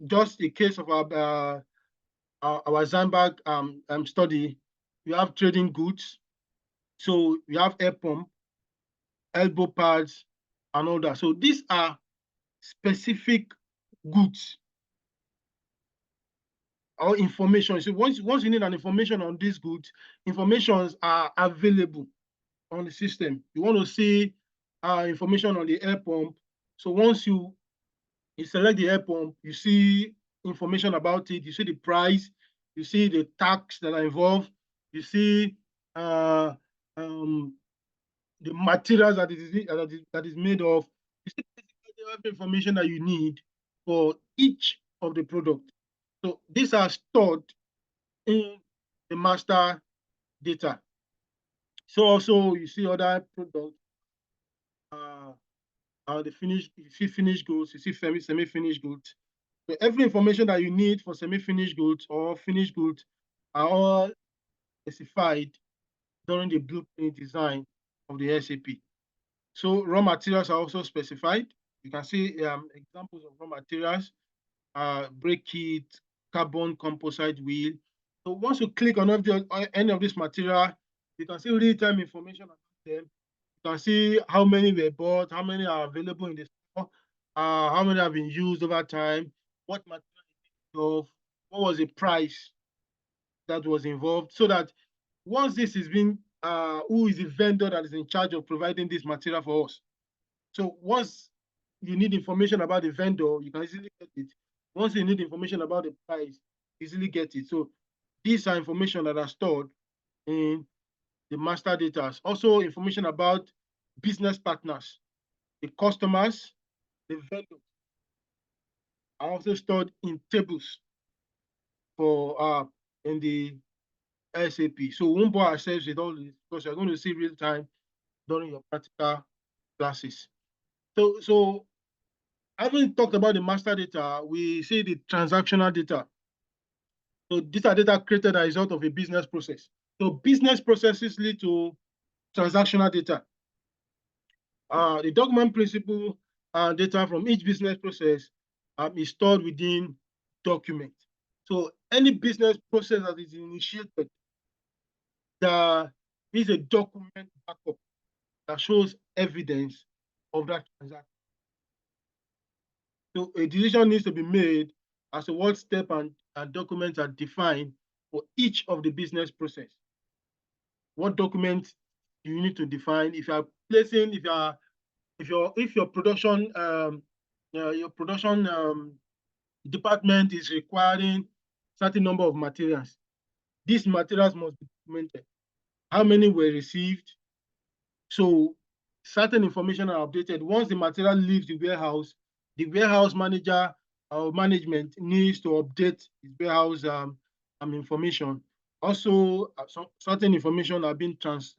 just in case of our Zambag study, we have trading goods. So we have air pump, elbow pads, and all that. So these are specific goods or information. So once you need an information on these goods, informations are available on the system. You want to see information on the air pump. So once you select the air pump, you see information about it, you see the price, you see the tax that are involved, you see the materials that is made of. You see every information that you need for each of the product. So these are stored in the master data. So also you see other products, the finished, you see finished goods, you see semi-finished goods. So every information that you need for semi-finished goods or finished goods are all specified during the blueprint design of the SAP. So raw materials are also specified. You can see examples of raw materials, brake kit, carbon composite wheel. So once you click on any of this material, you can see real-time information about them. You can see how many were bought, how many are available in the store, how many have been used over time, what material of, what was the price that was involved, so that once this is being, who is the vendor that is in charge of providing this material for us? So once you need information about the vendor, you can easily get it. Once you need information about the price, easily get it. So these are information that are stored in the master data. Also information about business partners, the customers, the vendors are also stored in tables for in the SAP. So we won't bore ourselves with all this because you're going to see real time during your practical classes. So having talked about the master data, we see the transactional data. So these are data created as a result of a business process. So business processes lead to transactional data. The document principle data from each business process is stored within document. So any business process that is initiated, there is a document backup that shows evidence of that transaction. So a decision needs to be made as to what step and documents are defined for each of the business process. What documents do you need to define if you are placing, if your production department is requiring certain number of materials. These materials must be documented. How many were received? So certain information are updated. Once the material leaves the warehouse manager or management needs to update his warehouse information. Also, some certain information are being transferred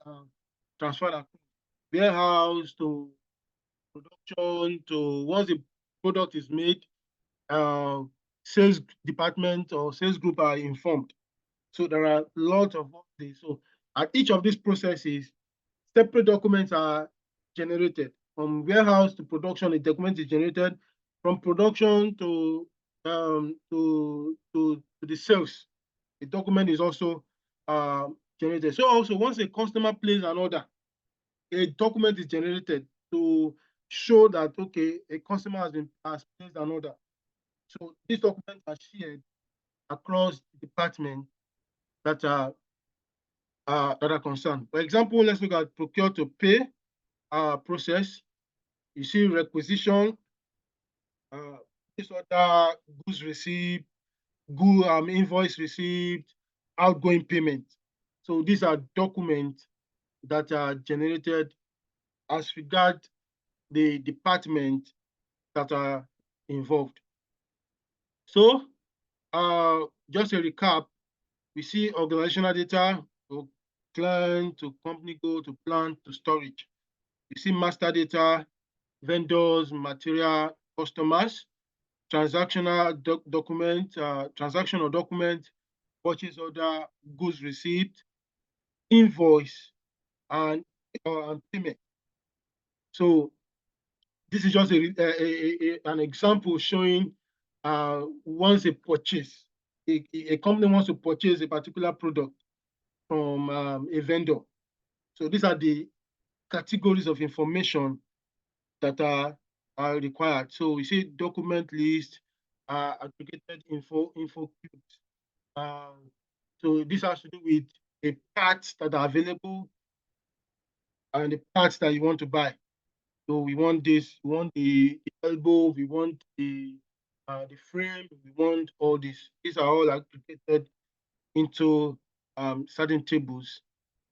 from warehouse to production to once the product is made, sales department or sales group are informed. So there are lots of this. So at each of these processes, separate documents are generated. From warehouse to production, a document is generated. From production to the sales, the document is also generated. So also, once a customer places an order, a document is generated to show that okay, a customer has placed an order. So these documents are shared across departments that are concerned. For example, let's look at procure to pay process. You see requisition, this order, goods received, good invoice received, outgoing payment. So these are documents that are generated as regard the department that are involved. So just a recap, we see organizational data, to client, to company goal, to plant, to storage. You see master data, vendors, material, customers, transactional document, transactional document, purchase order, goods received, invoice, and payment. So this is just an example showing once a purchase, a company wants to purchase a particular product from a vendor. So these are the categories of information that are required. So we see document list, aggregated info cubes. So this has to do with the parts that are available and the parts that you want to buy. So we want this, we want the elbow, we want the frame, we want all this. These are all aggregated into certain tables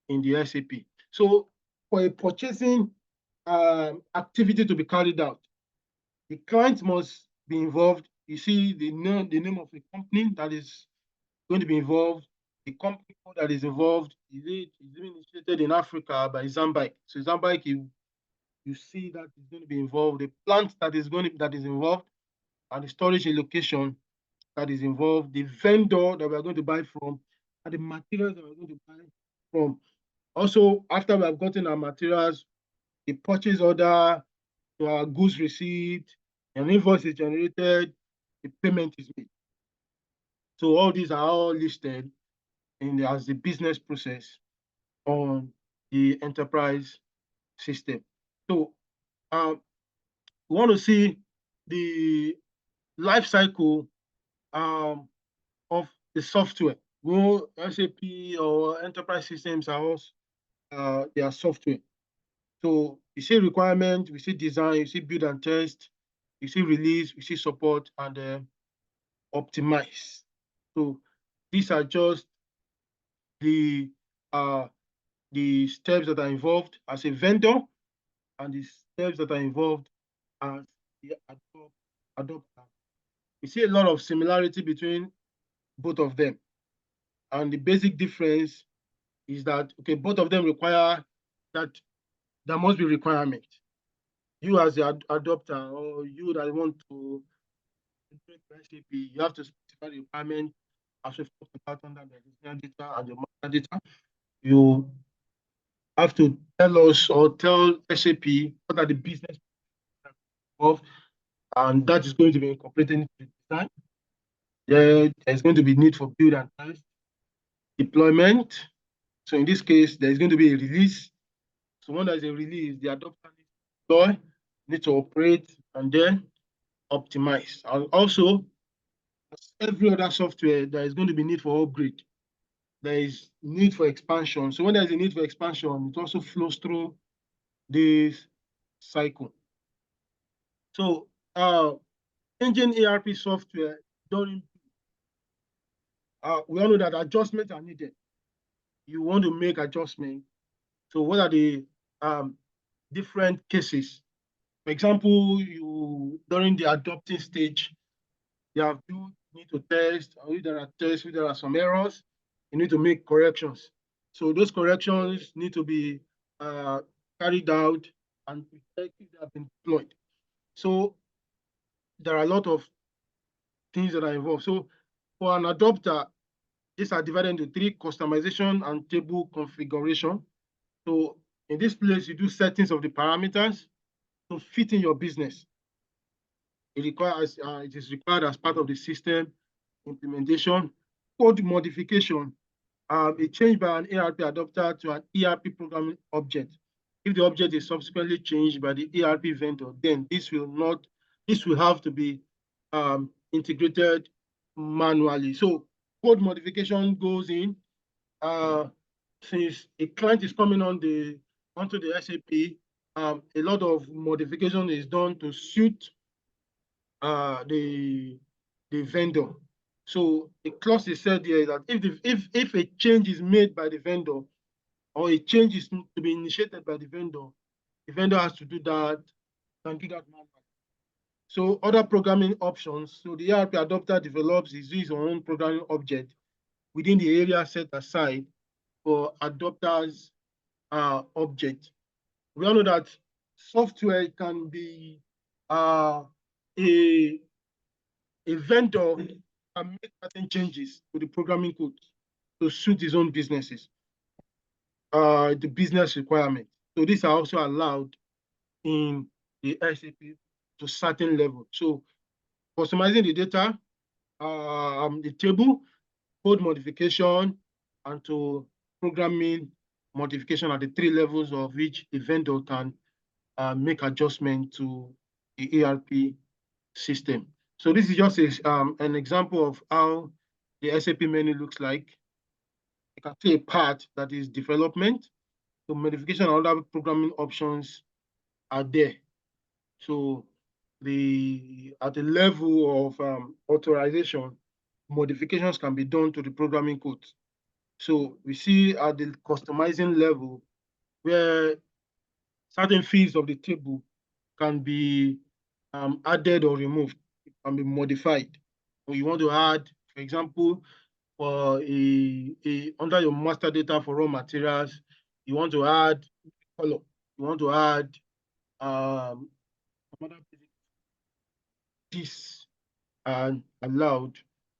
in the SAP. So for a purchasing activity to be carried out, the client must be involved. You see the name of the company that is going to be involved, the company that is involved. Is it initiated in Africa by Zambike? So Zambike, you see that is going to be involved, the plant that is involved, and the storage location that is involved, the vendor that we are going to buy from, and the materials that we're going to buy from. Also, after we have gotten our materials, the purchase order, our goods received, an invoice is generated, the payment is made. So all these are all listed as the business process on the enterprise system. So we want to see the life cycle of the software. SAP or enterprise systems are also their software. So you see requirement, we see design, you see build and test, you see release, we see support, and optimize. So these are just the the steps that are involved as a vendor and the steps that are involved as the adopter. We see a lot of similarity between both of them. And the basic difference is that, okay, both of them require that there must be requirement. You as the adopter, or you that want to integrate SAP, you have to specify the requirement as we talked about under the listener data and the master data. You have to tell us or tell SAP what are the business involved, and that is going to be incorporated into the design. There's going to be need for build and test, deployment. So in this case, there's going to be a release. So when there's a release, the adopter needs to deploy, need to operate, and then optimize. And also, as every other software, there is going to be need for upgrade. There is need for expansion. So when there's a need for expansion, it also flows through this cycle. So changing ERP software during we all know that adjustments are needed. You want to make adjustments. So what are the different cases? For example, you during the adopting stage, you need to test, or if there are tests, if there are some errors, you need to make corrections. So those corrections need to be carried out and if they have been deployed. So there are a lot of things that are involved. So for an adopter, these are divided into three: customization and table configuration. So in this place, you do settings of the parameters to fit in your business. It is required as part of the system implementation. Code modification, a change by an ERP adopter to an ERP programming object. If the object is subsequently changed by the ERP vendor, then this will have to be integrated manually. So code modification goes in. Since a client is coming onto the SAP, a lot of modification is done to suit the vendor. So a clause is said here that if a change is made by the vendor or a change is to be initiated by the vendor has to do that, can do that manually. So other programming options. So the ERP adopter develops his own programming object within the area set aside for adopters object. We all know that software can be a vendor can make certain changes to the programming code to suit his own businesses, the business requirement. So these are also allowed in the SAP to certain level. So customizing the data, the table, code modification, and to programming modification at the three levels of which the vendor can make adjustment to the ERP system. So this is just an example of how the SAP menu looks like. You can see a part that is development. So modification and other programming options are there. So at the level of authorization, modifications can be done to the programming code. So we see at the customizing level where certain fields of the table can be added or removed, it can be modified. Or you want to add, for example, for under your master data for raw materials, you want to add color, you want to add this allowed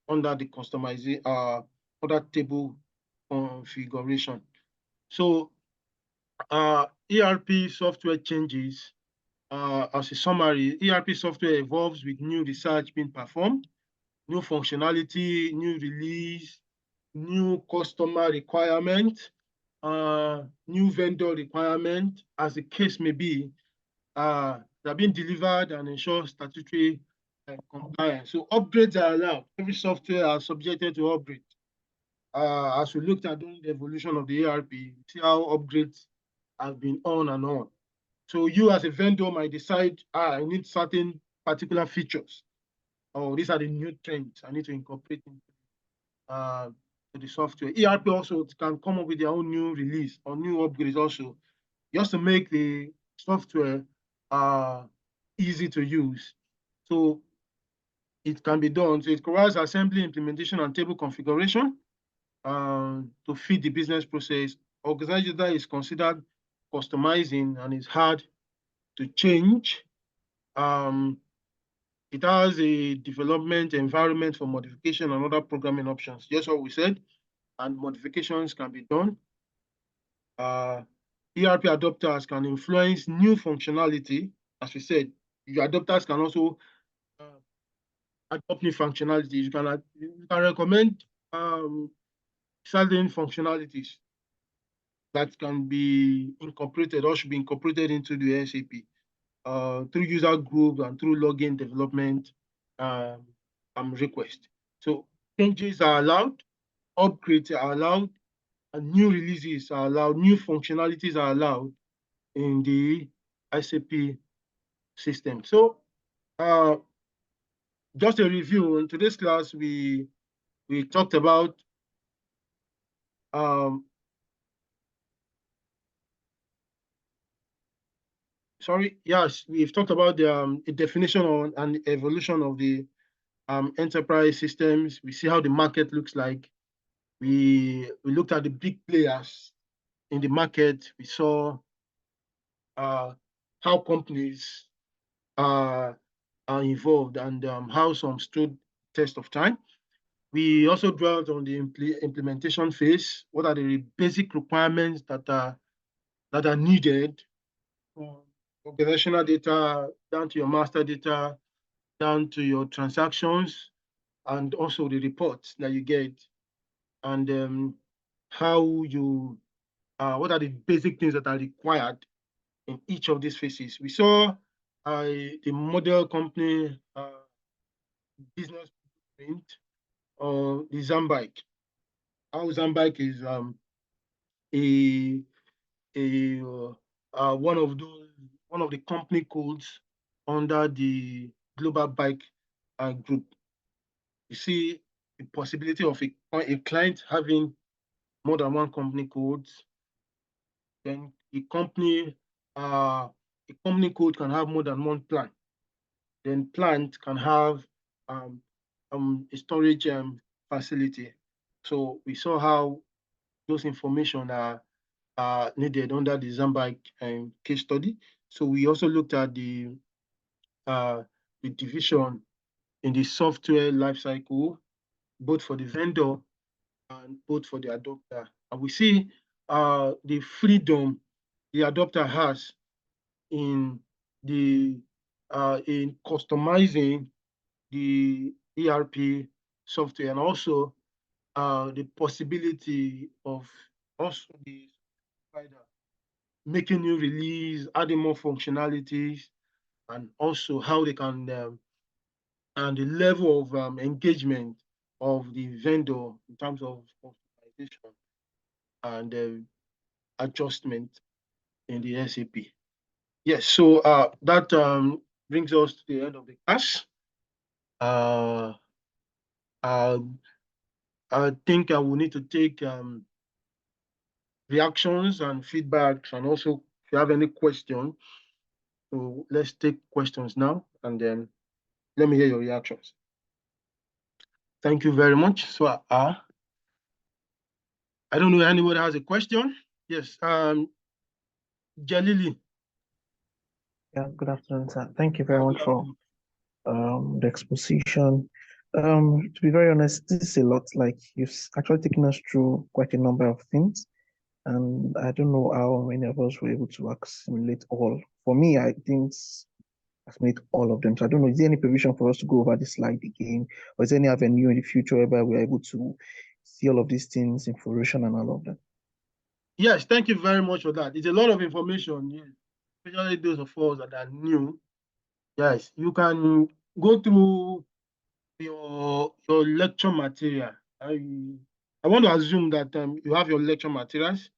under the customizing other table configuration. So ERP software changes. As a summary, ERP software evolves with new research being performed, new functionality, new release, new customer requirement, new vendor requirement, as the case may be, they're being delivered and ensure statutory compliance. So upgrades are allowed. Every software are subjected to upgrade. As we looked at during the evolution of the ERP, see how upgrades have been on and on. So you as a vendor might decide, I need certain particular features, or these are the new trends I need to incorporate into to the software. ERP also can come up with their own new release or new upgrades also, just to make the software easy to use. So it can be done. So it requires assembly, implementation, and table configuration to fit the business process. Organization data is considered customizing and is hard to change. It has a development environment for modification and other programming options. Just what we said, and modifications can be done. ERP adopters can influence new functionality. As we said, your adopters can also adopt new functionalities. You can recommend certain functionalities that can be incorporated or should be incorporated into the SAP through user groups and through login development request. So changes are allowed, upgrades are allowed, and new releases are allowed, new functionalities are allowed in the SAP system. So just a review, in today's class, we talked about we've talked about the definition on and evolution of the enterprise systems. We see how the market looks like. We looked at the big players in the market. We saw how companies are involved and how some stood test of time. We also dwelt on the implementation phase. What are the basic requirements that are needed from organizational data down to your master data, down to your transactions, and also the reports that you get, and how you, what are the basic things that are required in each of these phases. We saw the model company business blueprint or the Zambike. How Zambike is one of the company codes under the global bike group. You see the possibility of a client having more than one company codes. Then a company code can have more than one plan. Then plant can have a storage facility. So we saw how those information are needed under the Zambike case study. So we also looked at the division in the software lifecycle, both for the vendor and both for the adopter. And we see the freedom the adopter has in customizing the ERP software, and also the possibility of also the provider making new release, adding more functionalities, and also how they can and the level of engagement of the vendor in terms of customization and adjustment in the SAP. Yes, so that brings us to the end of the class. I think I will need to take reactions and feedbacks, and also if you have any question. So let's take questions now, and then let me hear your reactions. Thank you very much. So I don't know if anybody has a question. Yes, Jalili. Yeah, good afternoon, sir. Thank you very much for the exposition. To be very honest, this is a lot. Like, you've actually taken us through quite a number of things, and I don't know how many of us were able to assimilate all. For me, I didn't assimilate all of them. So I don't know, is there any provision for us to go over this slide again, or is there any avenue in the future whereby we're able to see all of these things in fruition and all of that? Yes, thank you very much for that. It's a lot of information, yes, especially those of us that are new. Yes, you can go through your lecture material. I want to assume that you have your lecture materials.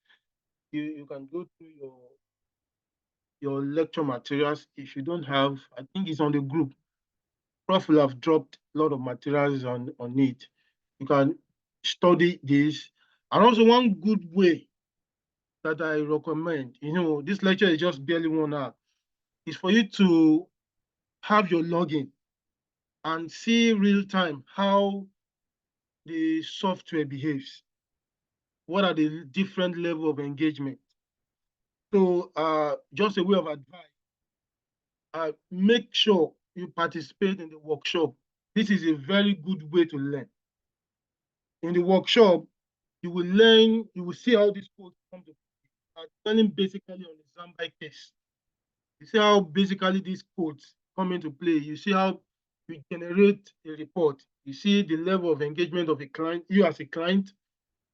You can go through your lecture materials. If you don't have, I think it's on the group. Prof will have dropped a lot of materials on it. You can study this. And also one good way that I recommend, this lecture is just barely 1 hour, is for you to have your login and see real time how the software behaves. What are the different level of engagement? So just a way of advice, make sure you participate in the workshop. This is a very good way to learn. In the workshop, you will learn, you will see how this code comes to play. Learning basically on the Zambike case. You see how basically these codes come into play. You see how you generate a report. You see the level of engagement of a client, you as a client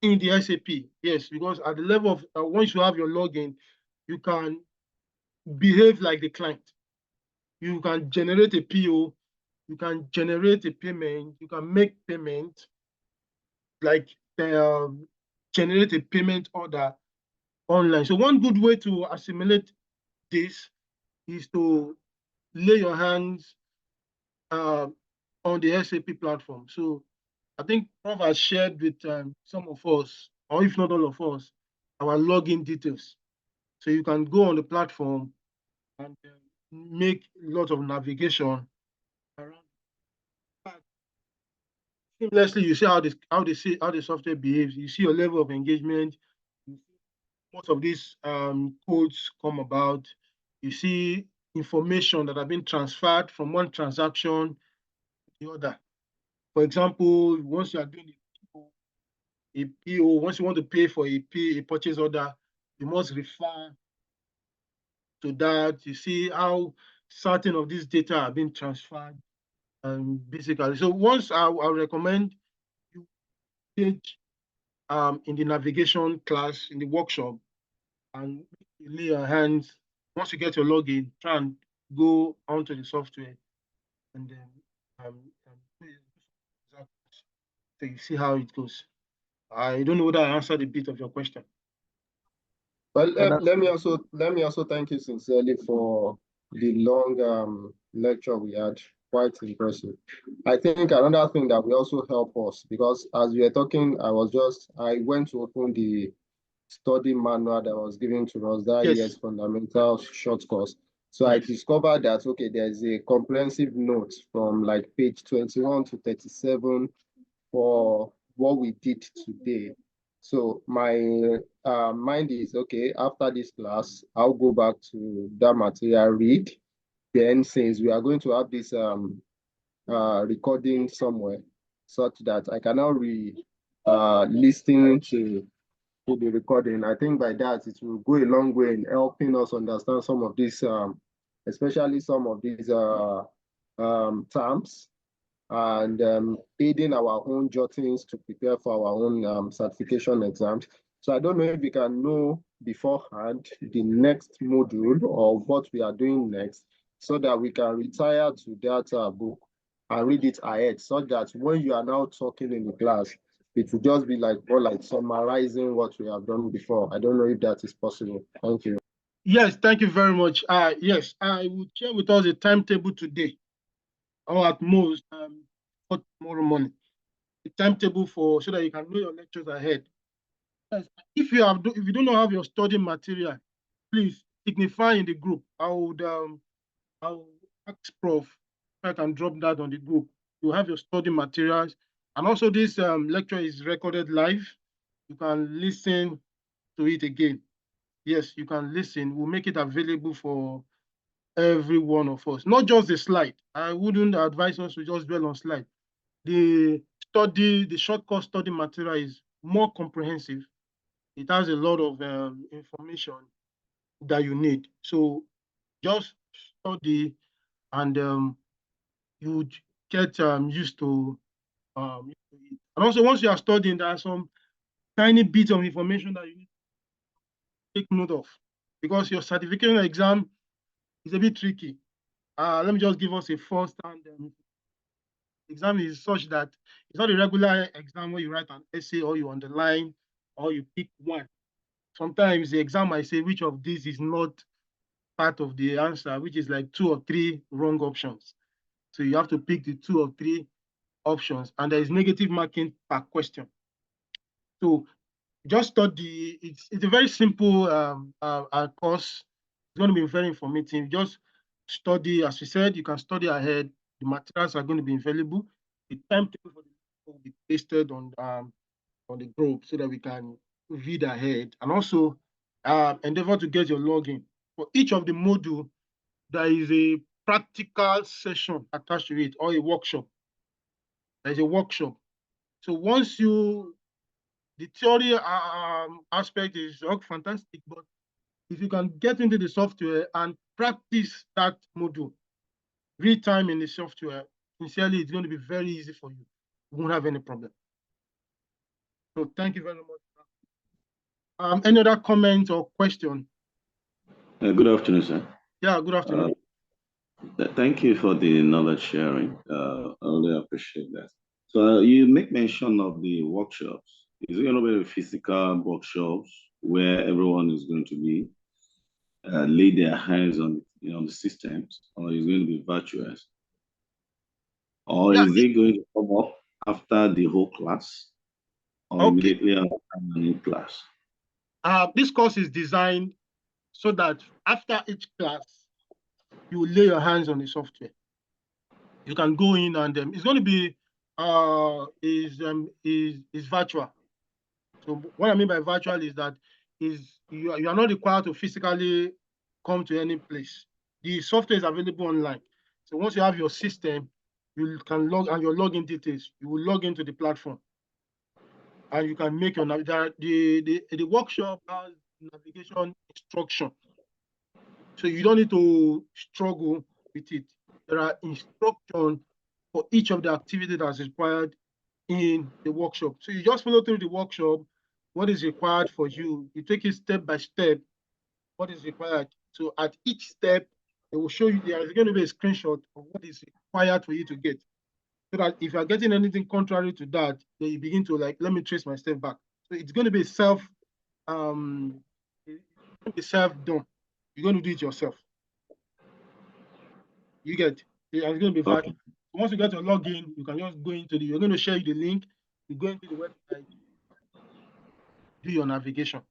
in the SAP. Yes, because at the level of, once you have your login, you can behave like the client. You can generate a PO, you can generate a payment, you can make payment, like generate a payment order online. So one good way to assimilate this is to lay your hands on the SAP platform. So I think Prof has shared with some of us, or if not all of us, our login details. So you can go on the platform and make a lot of navigation around. Seamlessly, you see how the software behaves. You see your level of engagement. Most of these codes come about. You see information that have been transferred from one transaction to the other. For example, once you are doing a PO, once you want to pay for a purchase order, you must refer to that. You see how certain of these data are being transferred, basically. So once I recommend you engage in the navigation class, in the workshop, and you lay your hands. Once you get your login, try and go onto the software and then so you see how it goes. I don't know whether I answered a bit of your question. Well, Yeah, let me also thank you sincerely for the long lecture we had. Quite impressive. I think another thing that will also help us, because as we were talking, I went to open the study manual that was given to us, that Yes. ES fundamental short course. So I discovered that, okay, there's a comprehensive note from like page 21 to 37 for what we did today. So my mind is, okay, after this class, I'll go back to that material, read. Then since we are going to have this recording somewhere, such that I can now listen to the recording. I think by that it will go a long way in helping us understand some of these, especially some of these terms, and aiding our own jottings to prepare for our own certification exams. So I don't know if we can know beforehand the next module or what we are doing next, so that we can retire to that book and read it ahead, so that when you are now talking in the class, it will just be like more like summarizing what we have done before. I don't know if that is possible. Thank you. Yes, thank you very much. Yes, I will share with us a timetable today, or at most for tomorrow morning. A timetable so that you can know your lectures ahead. Yes, if you do not have your study material, please signify in the group. I'll ask Prof if I can drop that on the group. You have your study materials, and also this lecture is recorded live. You can listen to it again. Yes, you can listen. We'll make it available for every one of us, not just the slide. I wouldn't advise us to just dwell on slide. The short course study material is more comprehensive. It has a lot of information that you need. So just study, and you get used to it. And also, once you are studying, there are some tiny bits of information that you need to take note of, because your certification exam is a bit tricky. Let me just give us a first hand. Exam is such that it's not a regular exam where you write an essay or you underline or you pick one. Sometimes the exam might say which of these is not part of the answer, which is like 2 or 3 wrong options. So you have to pick the 2 or 3 options, and there is negative marking per question. So just study. It's a very simple course. It's going to be very informative. Just study, as we said, you can study ahead. The materials are going to be available. The timetable for the will be pasted on the group so that we can read ahead, and also endeavor to get your login. For each of the module, there is a practical session attached to it, or a workshop. There's a workshop. So once the theory aspect is fantastic, but if you can get into the software and practice that module, real time in the software, sincerely, it's going to be very easy for you. You won't have any problem. So thank you very much. Any other comment or question? Good afternoon, sir. Yeah, good afternoon. Thank you for the knowledge sharing. I really appreciate that. So you make mention of the workshops. Is it going to be physical workshops where everyone is going to be lay their hands on the systems, or is it going to be virtual? Or is it going to come up after the whole class, or immediately after the class? This course is designed so that after each class, you lay your hands on the software. You can go in and it's going to be is virtual. So what I mean by virtual is that you are not required to physically come to any place. The software is available online. So once you have your system, you can log and your login details. You will log into the platform, and you can make your the workshop has navigation instruction. So you don't need to struggle with it. There are instructions for each of the activity that's required in the workshop. So you just follow through the workshop, what is required for you. You take it step by step, what is required. So at each step, it will show you, there is going to be a screenshot of what is required for you to get. So that if you're getting anything contrary to that, then you begin to let me trace my step back. So it's going to be self-done. You're going to do it yourself. You get, it's going to be virtual. Okay. Once you get your login, you can just go into you're going to share you the link, you go into the website, do your navigation.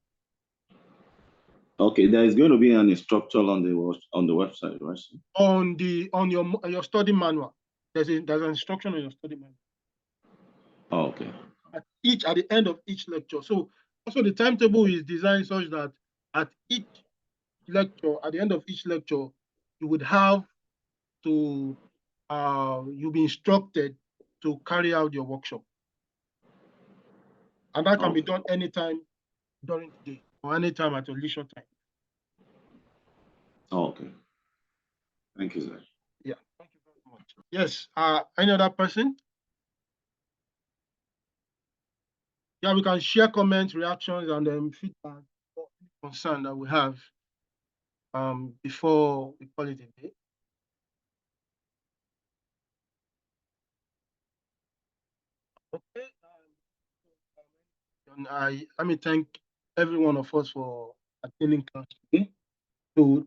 Okay, there is going to be an instructor on the website, right? On your study manual, there's an instruction on your study manual. Oh, okay. At the end of each lecture. So also the timetable is designed such that at each lecture, at the end of each lecture, you would have to you'll be instructed to carry out your workshop. And that can be done anytime during the day or anytime at your leisure time. Oh, okay. Thank you, sir. Yeah, thank you very much. Yes, any other person? Yeah, we can share comments, reactions, and feedback or concern that we have before we call it a day. Okay. Let me thank every one of us for attending class today. So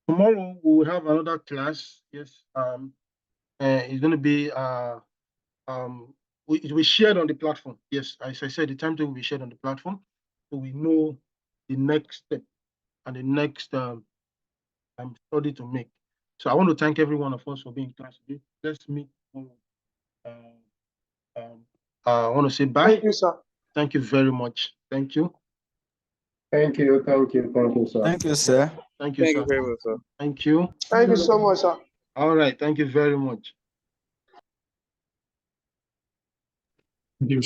tomorrow we will have another class. Yes. It's going to be it will be shared on the platform. Yes, as I said, the timetable will be shared on the platform, so we know the next step and the next study to make. So I want to thank every one of us for being in class today. Let's meet. I want to say bye. Thank you, sir. Thank you very much. Thank you. Thank you, sir. Thank you, sir. Thank you, Thank sir. you very much, sir. Thank you. Thank you so much, sir. All right. Thank you very much. Thank you.